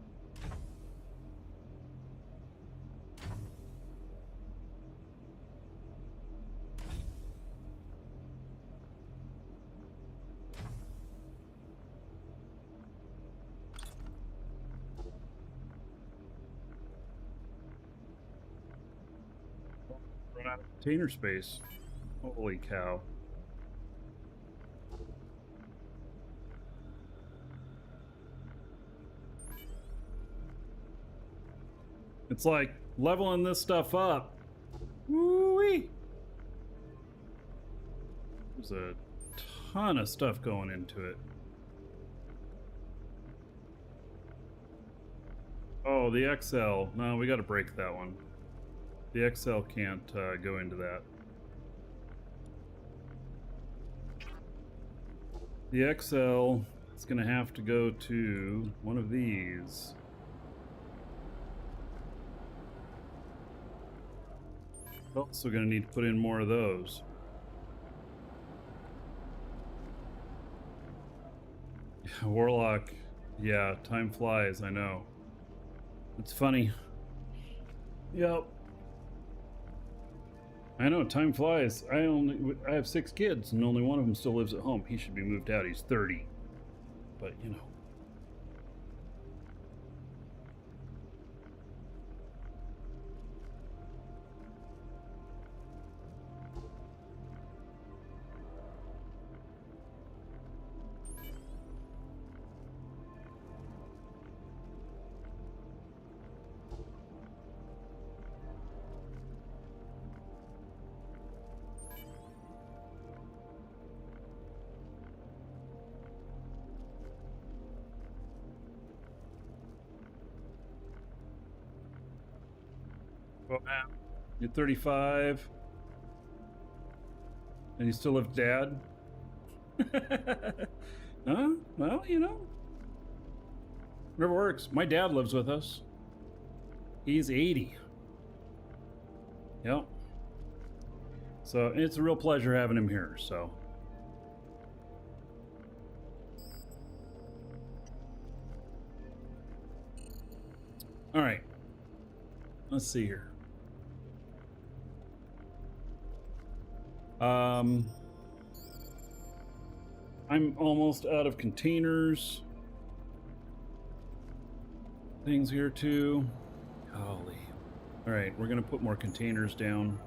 Run out of container space. Holy cow. It's like leveling this stuff up. Woo-wee! There's a ton of stuff going into it. Oh, the XL. No, we got to break that one. The XL can't go into that. The XL is going to have to go to one of these. Also going to need to put in more of those. Warlock. Yeah, time flies, I know. It's funny. Yep. I know, time flies. I have 6 kids and only one of them still lives at home. He should be moved out. He's 30. But, you know. Well, you're 35. And you still live with Dad? Huh? Well, you know. Whatever works. My dad lives with us. He's 80. Yep. So it's a real pleasure having him here, so. All right. Let's see here. I'm almost out of containers. Things here too. Golly. All right, we're gonna put more containers down.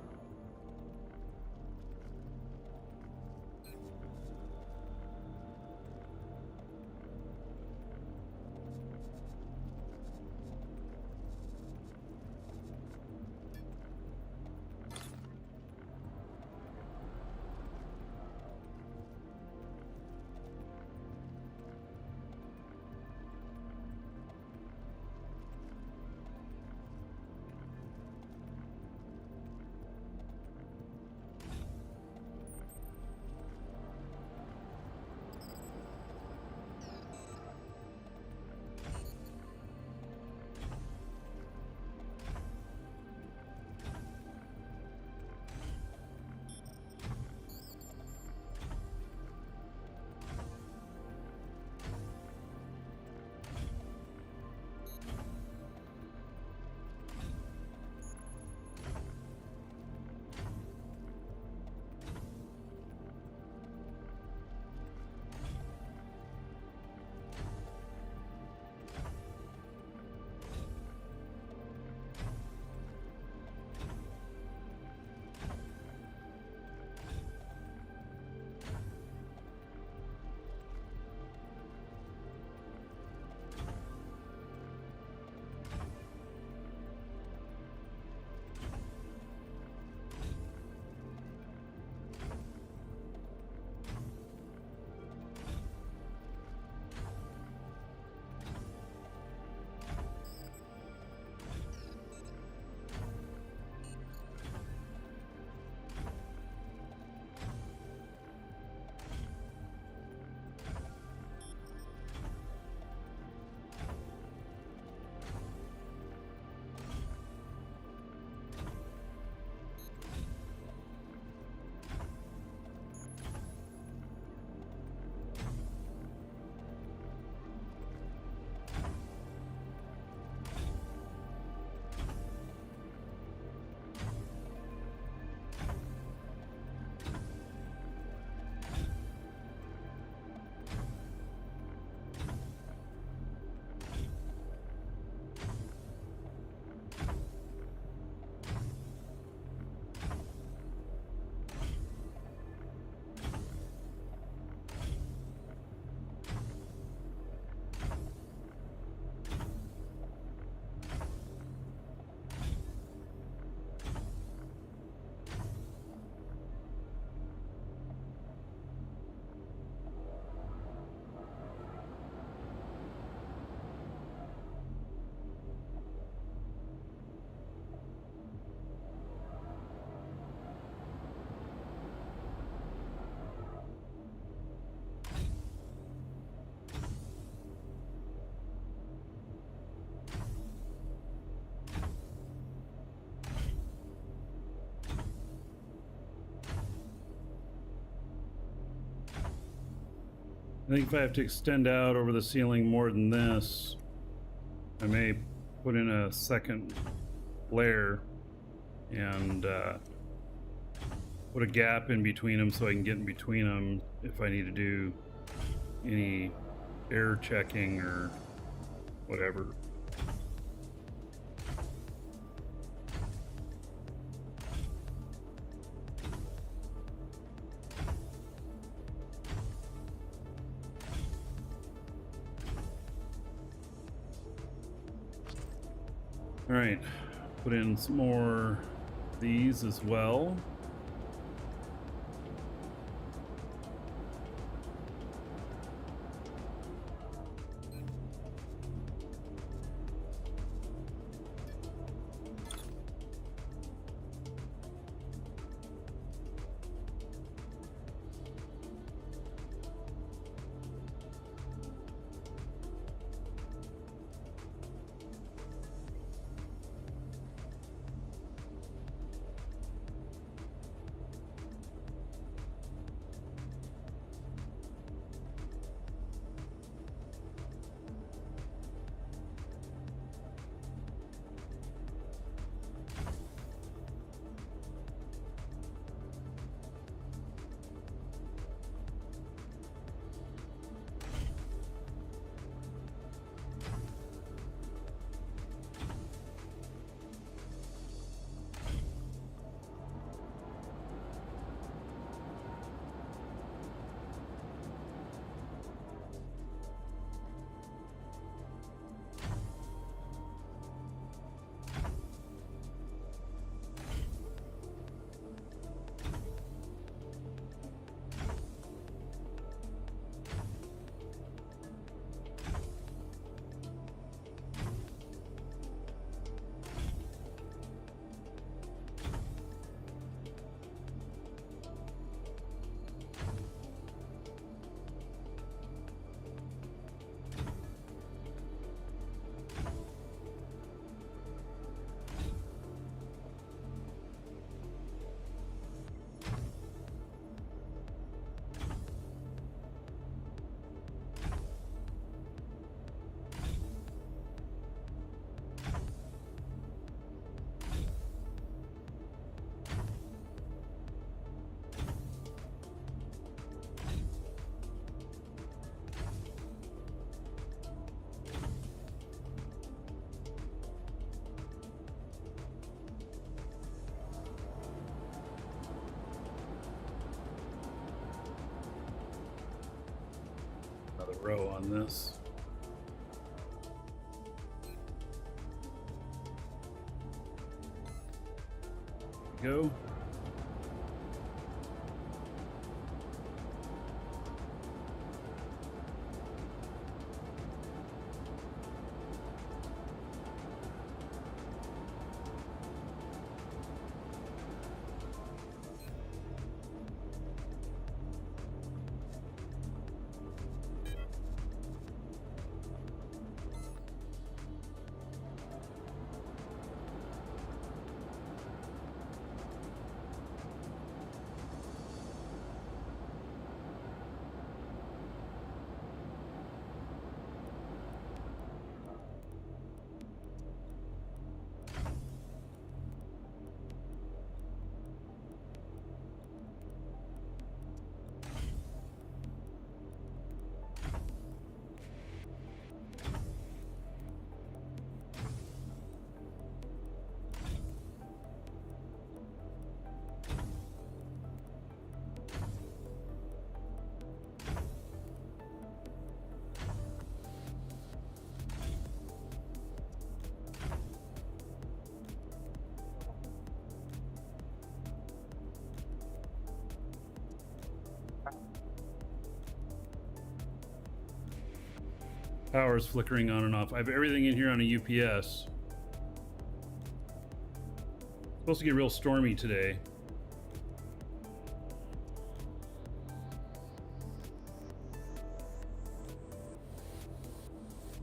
I think if I have to extend out over the ceiling more than this, I may put in a second layer and put a gap in between them so I can get in between them if I need to do any air checking or whatever. All right, put in some more of these as well. Another row on this. There we go. Power's flickering on and off. I have everything in here on a UPS. It's supposed to get real stormy today.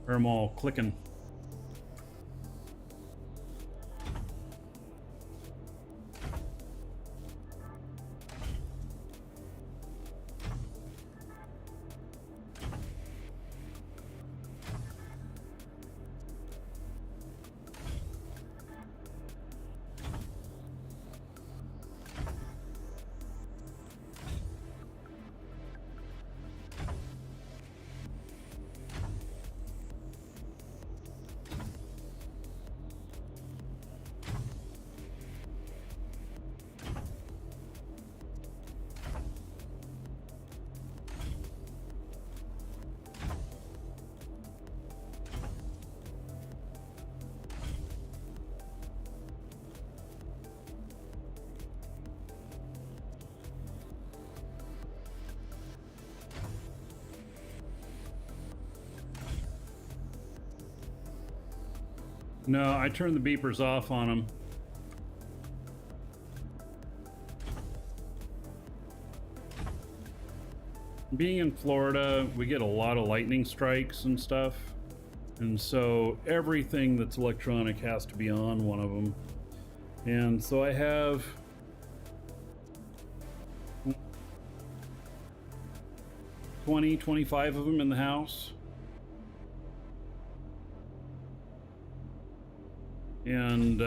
Or I'm all clicking. No, I turned the beepers off on them. Being in Florida, we get a lot of lightning strikes and stuff. And so everything that's electronic has to be on one of them. And so I have 20, 25 of them in the house. And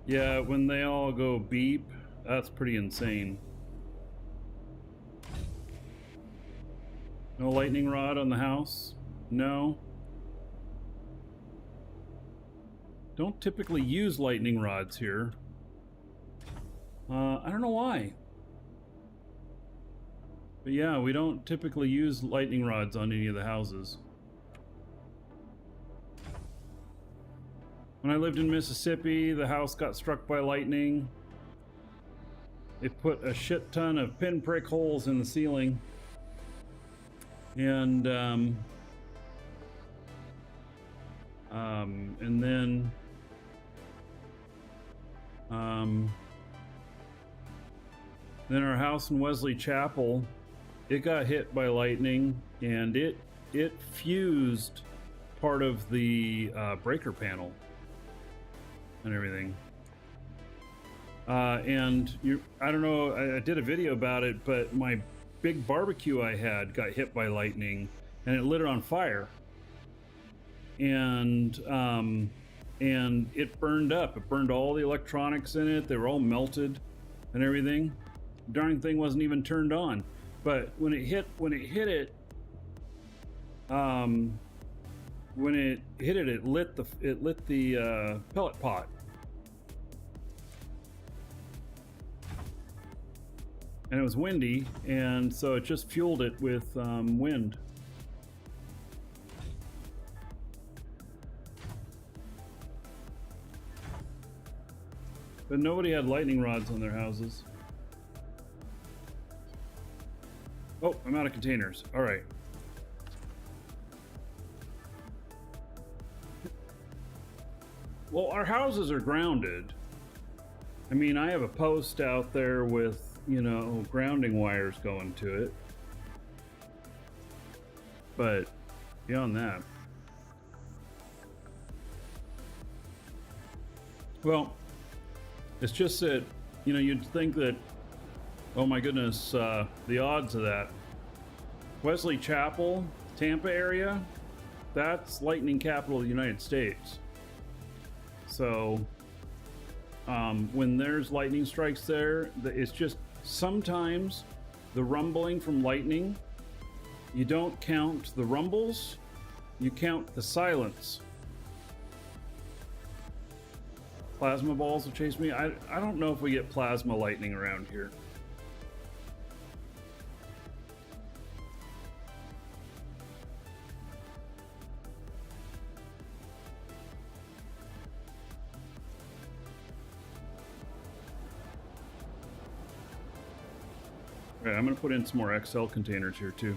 yeah, when they all go beep, that's pretty insane. No lightning rod on the house? No. Don't typically use lightning rods here. I don't know why. But yeah, we don't typically use lightning rods on any of the houses. When I lived in Mississippi, the house got struck by lightning. They put a shit ton of pinprick holes in the ceiling. And then our house in Wesley Chapel, it got hit by lightning, and it fused part of the breaker panel and everything. And I don't know, I did a video about it, but my big barbecue I had got hit by lightning, and it lit it on fire. And it burned up. It burned all the electronics in it. They were all melted and everything. Darn thing wasn't even turned on. But when it hit it, it lit the pellet pot. And it was windy, and so it just fueled it with wind. But nobody had lightning rods on their houses. Oh, I'm out of containers. All right. Well, our houses are grounded. I mean, I have a post out there with, you know, grounding wires going to it. But beyond that, well, it's just that, you know, you'd think that, oh my goodness, the odds of that. Wesley Chapel, Tampa area, that's lightning capital of the United States. So when there's lightning strikes there, it's just sometimes the rumbling from lightning, you don't count the rumbles, you count the silence. Plasma balls will chase me. I don't know if we get plasma lightning around here. All right, I'm gonna put in some more XL containers here too.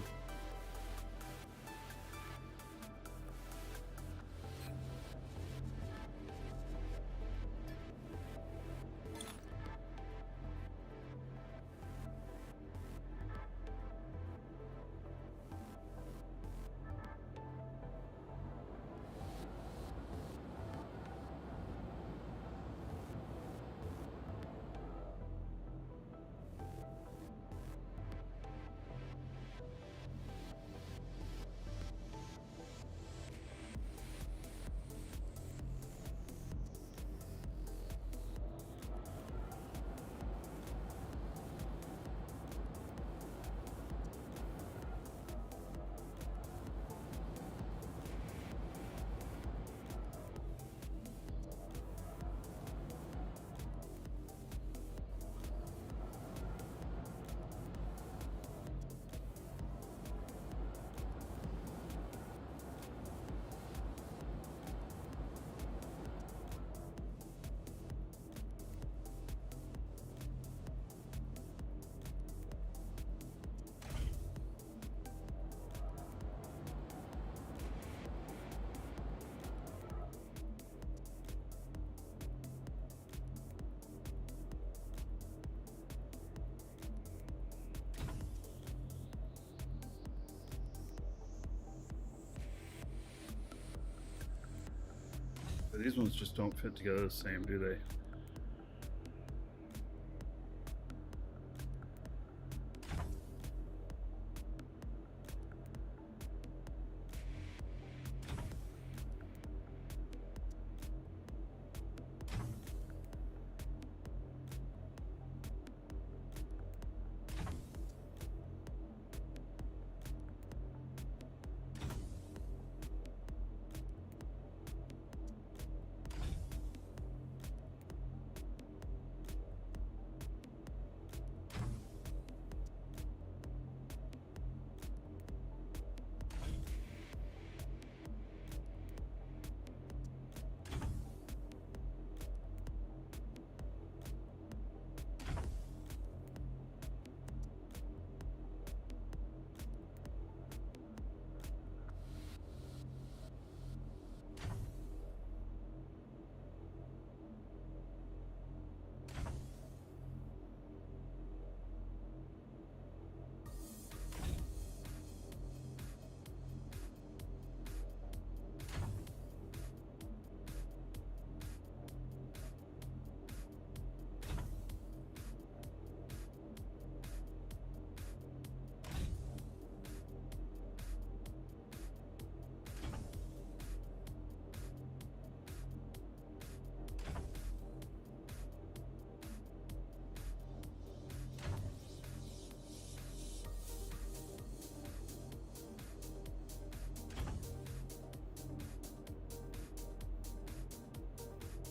But these ones just don't fit together the same, do they?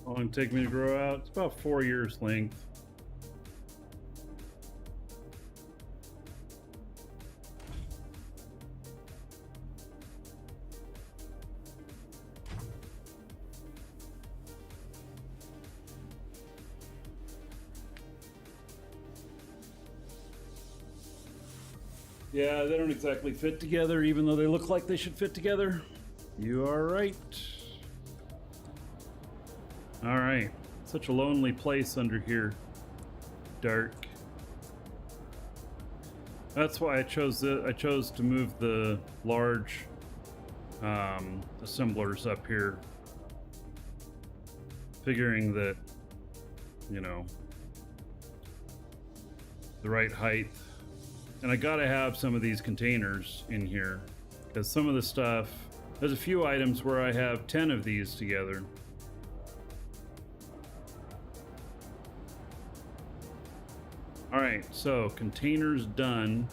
How long did it take me to grow out? It's about 4 years length. Yeah, they don't exactly fit together, even though they look like they should fit together. You are right. All right, such a lonely place under here. Dark. That's why I chose to move the large assemblers up here, figuring that, you know, the right height. And I gotta have some of these containers in here, because some of the stuff, there's a few items where I have 10 of these together. All right, so containers done.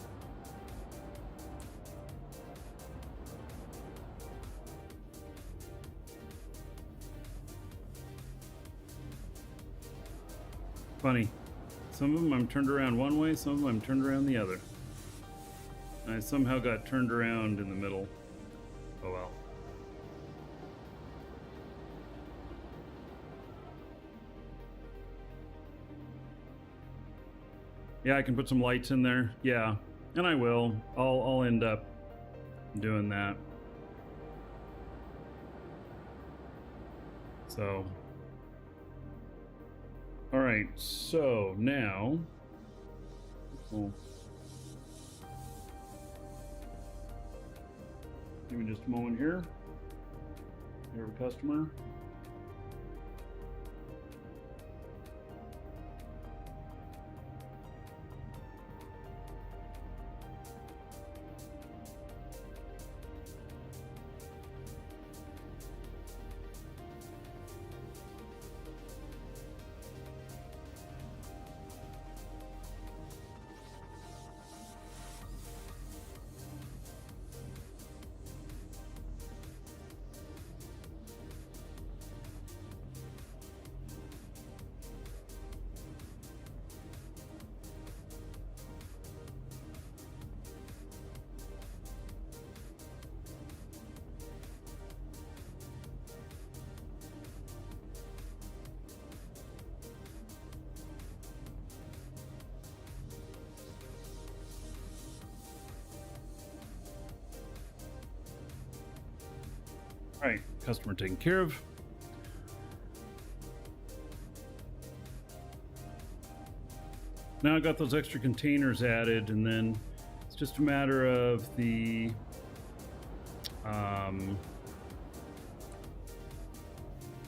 Funny, some of them I'm turned around one way, some of them I'm turned around the other. I somehow got turned around in the middle. Oh well. Yeah, I can put some lights in there. Yeah, and I will. I'll end up doing that. So, all right. So now, give me just a moment here. We have a customer. All right, customer taken care of. Now I got those extra containers added, and then it's just a matter of the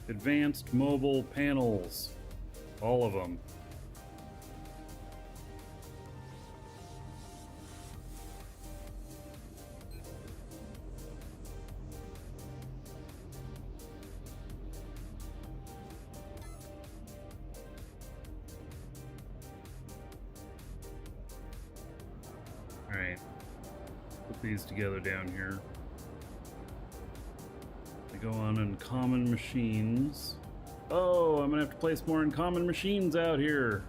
Advanced mobile panels. All of them. Alright. Put these together down here. They go on in common machines. Oh, I'm gonna have to place more in common machines out here.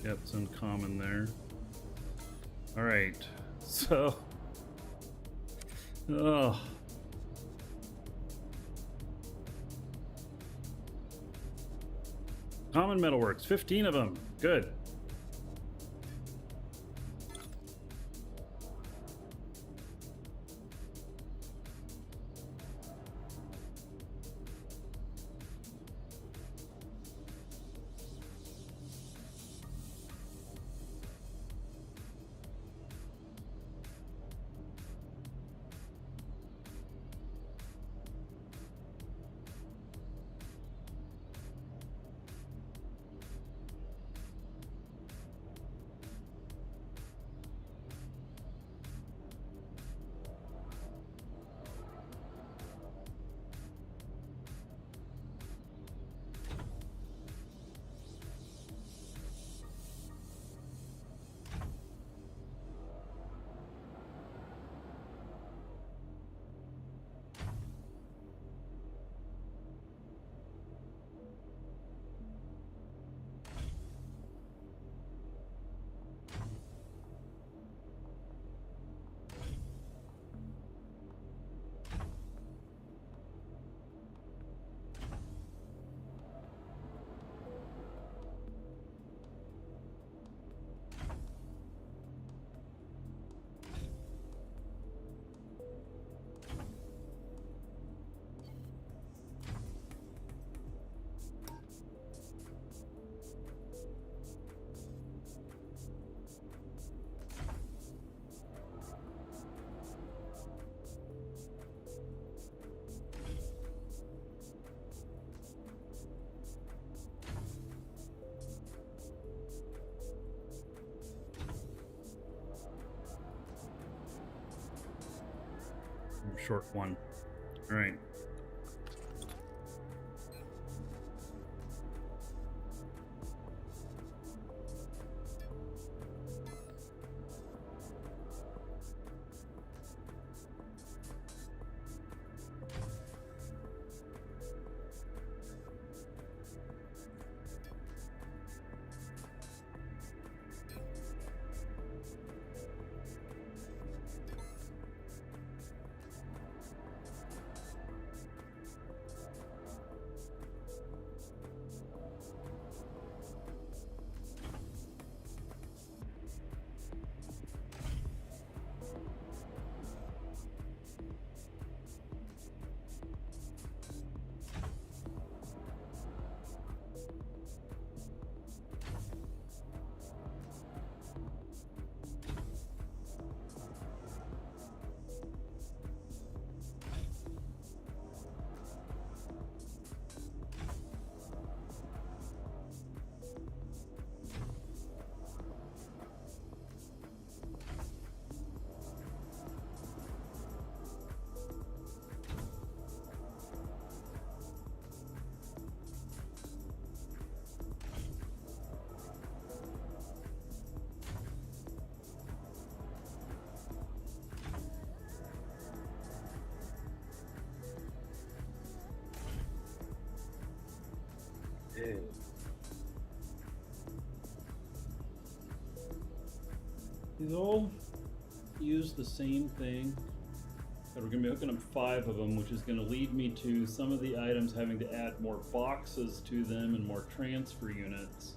Yep, it's in common there. Alright, so... Oh. Common metalworks, 15 of them. Good. Short one. All right. These all use the same thing. So we're going to be hooking up 5 of them, which is going to lead me to some of the items having to add more boxes to them and more transfer units.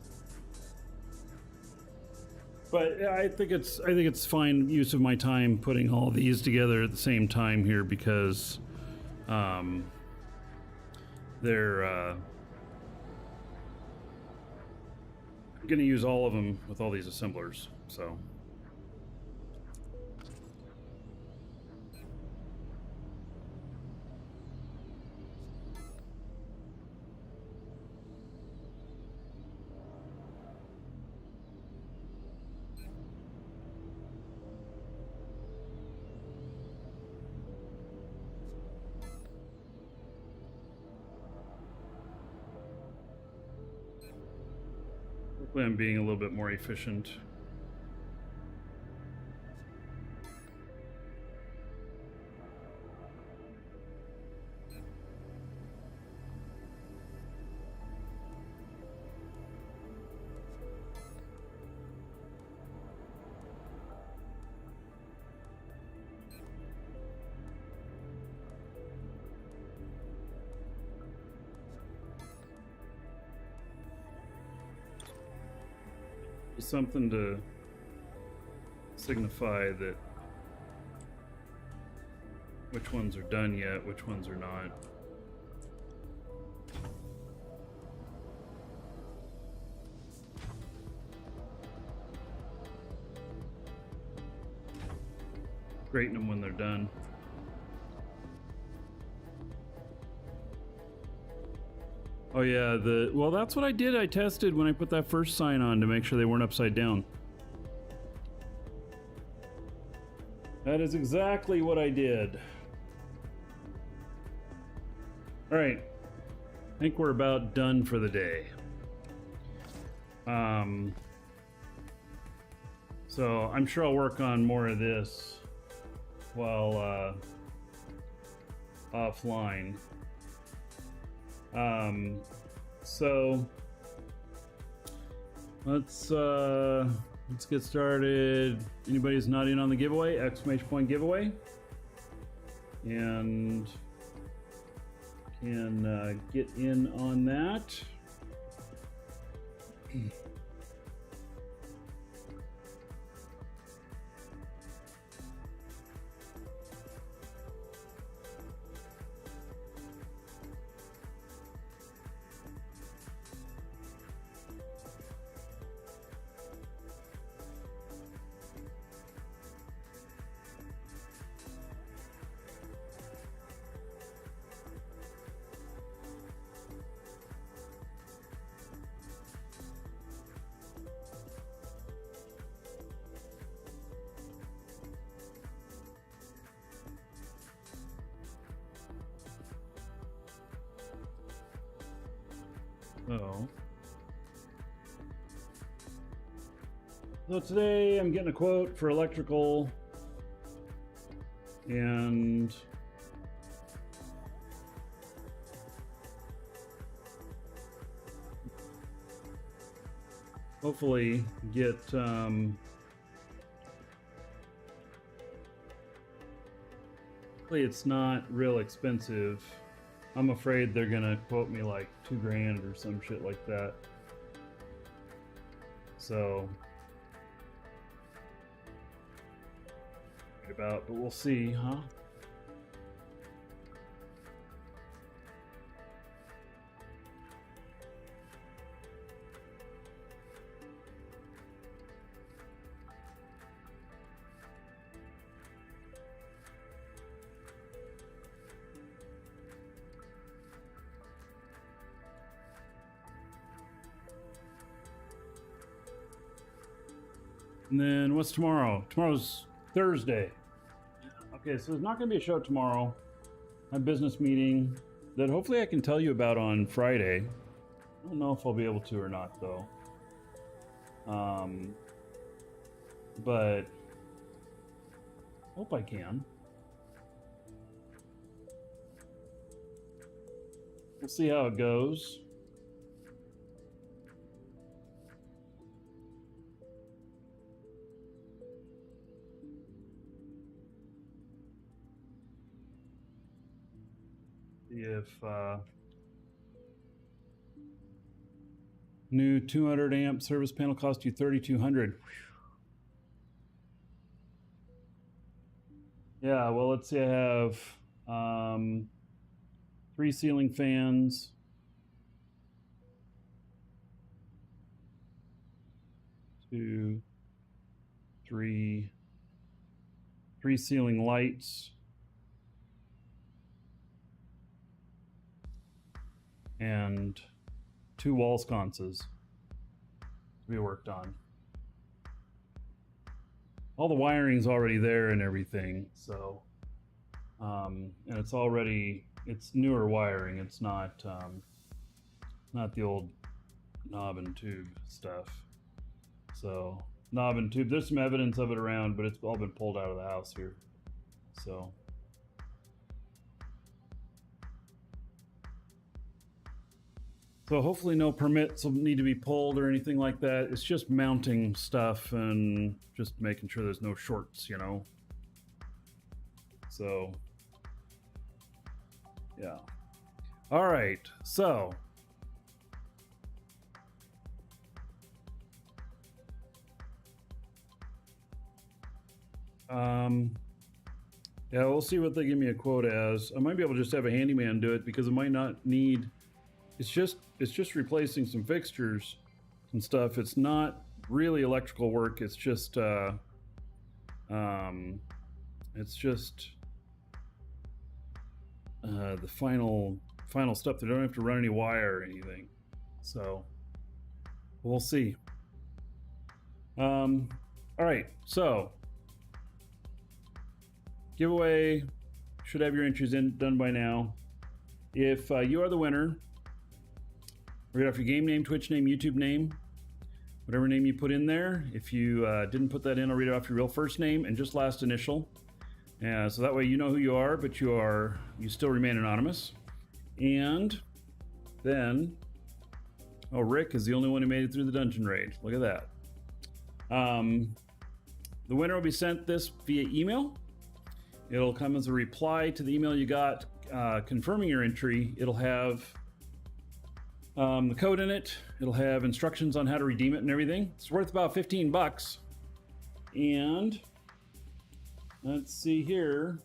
But I think it's fine use of my time putting all these together at the same time here because they're going to use all of them with all these assemblers. So. Hopefully I'm being a little bit more efficient. Something to signify that which ones are done yet, which ones are not. Grating them when they're done. Oh yeah, well that's what I did. I tested when I put that first sign on to make sure they weren't upside down. That is exactly what I did. All right, I think we're about done for the day. So I'm sure I'll work on more of this while offline. So let's get started. Anybody who's not in on the giveaway, exclamation point giveaway, and can get in on that. So today I'm getting a quote for electrical, and hopefully get hopefully it's not real expensive. I'm afraid they're gonna quote me like $2,000 or some shit like that. So about, but we'll see, huh? And then what's tomorrow? Tomorrow's Thursday. Okay, so there's not going to be a show tomorrow. My business meeting that hopefully I can tell you about on Friday. I don't know if I'll be able to or not, though. But hope I can. We'll see how it goes. If new 200 amp service panel cost you $3,200. Yeah, well, let's see. I have 3 ceiling fans, 2, 3 ceiling lights, and 2 wall sconces to be worked on. All the wiring's already there and everything, so and it's newer wiring. It's not not the old knob and tube stuff. So knob and tube, there's some evidence of it around, but it's all been pulled out of the house here. So hopefully no permits will need to be pulled or anything like that. It's just mounting stuff and just making sure there's no shorts, you know. So yeah. All right, so yeah, we'll see what they give me a quote as. I might be able to just have a handyman do it because it might not need, it's just replacing some fixtures and stuff. It's not really electrical work. It's just the final stuff. They don't have to run any wire or anything. So we'll see. All right, so giveaway should have your entries done by now. If you are the winner, read off your game name, Twitch name, YouTube name, whatever name you put in there. If you didn't put that in, I'll read it off your real first name and just last initial. So that way you know who you are, but you still remain anonymous. And then, oh, Rick is the only one who made it through the dungeon raid. Look at that. The winner will be sent this via email. It'll come as a reply to the email you got confirming your entry. It'll have the code in it. It'll have instructions on how to redeem it and everything. It's worth about 15 bucks. And let's see here.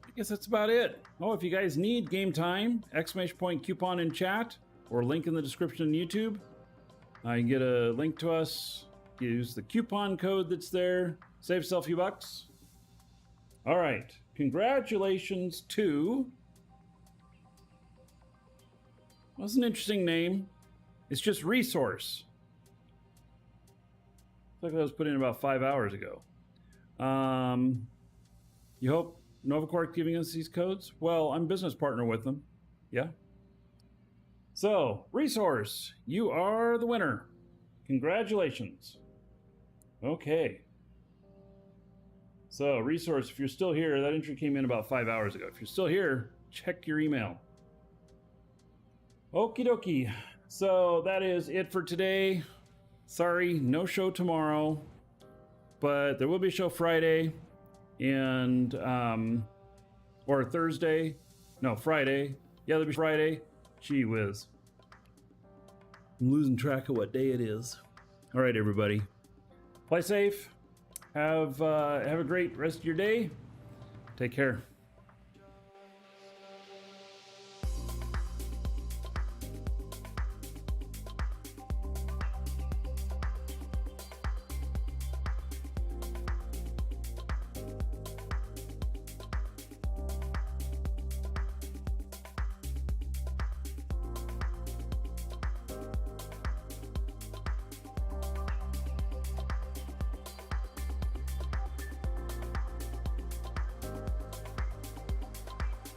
I guess that's about it. Oh, if you guys need game time, exclamation point coupon in chat or link in the description on YouTube. You can get a link to us. Use the coupon code that's there. Save yourself a few bucks. All right. Congratulations to... That's an interesting name. It's just Resource. Looks like that was put in about 5 hours ago. You hope Novacorp giving us these codes? Well, I'm business partner with them. Yeah. So, Resource, you are the winner. Congratulations. Okay. So, Resource, if you're still here, that entry came in about 5 hours ago. If you're still here, check your email. Okie dokie. So, that is it for today. Sorry, no show tomorrow, but there will be a show Friday and, or Thursday. No, Friday. Yeah, there'll be Friday. Gee whiz. I'm losing track of what day it is. All right, everybody. Play safe. Have a great rest of your day. Take care.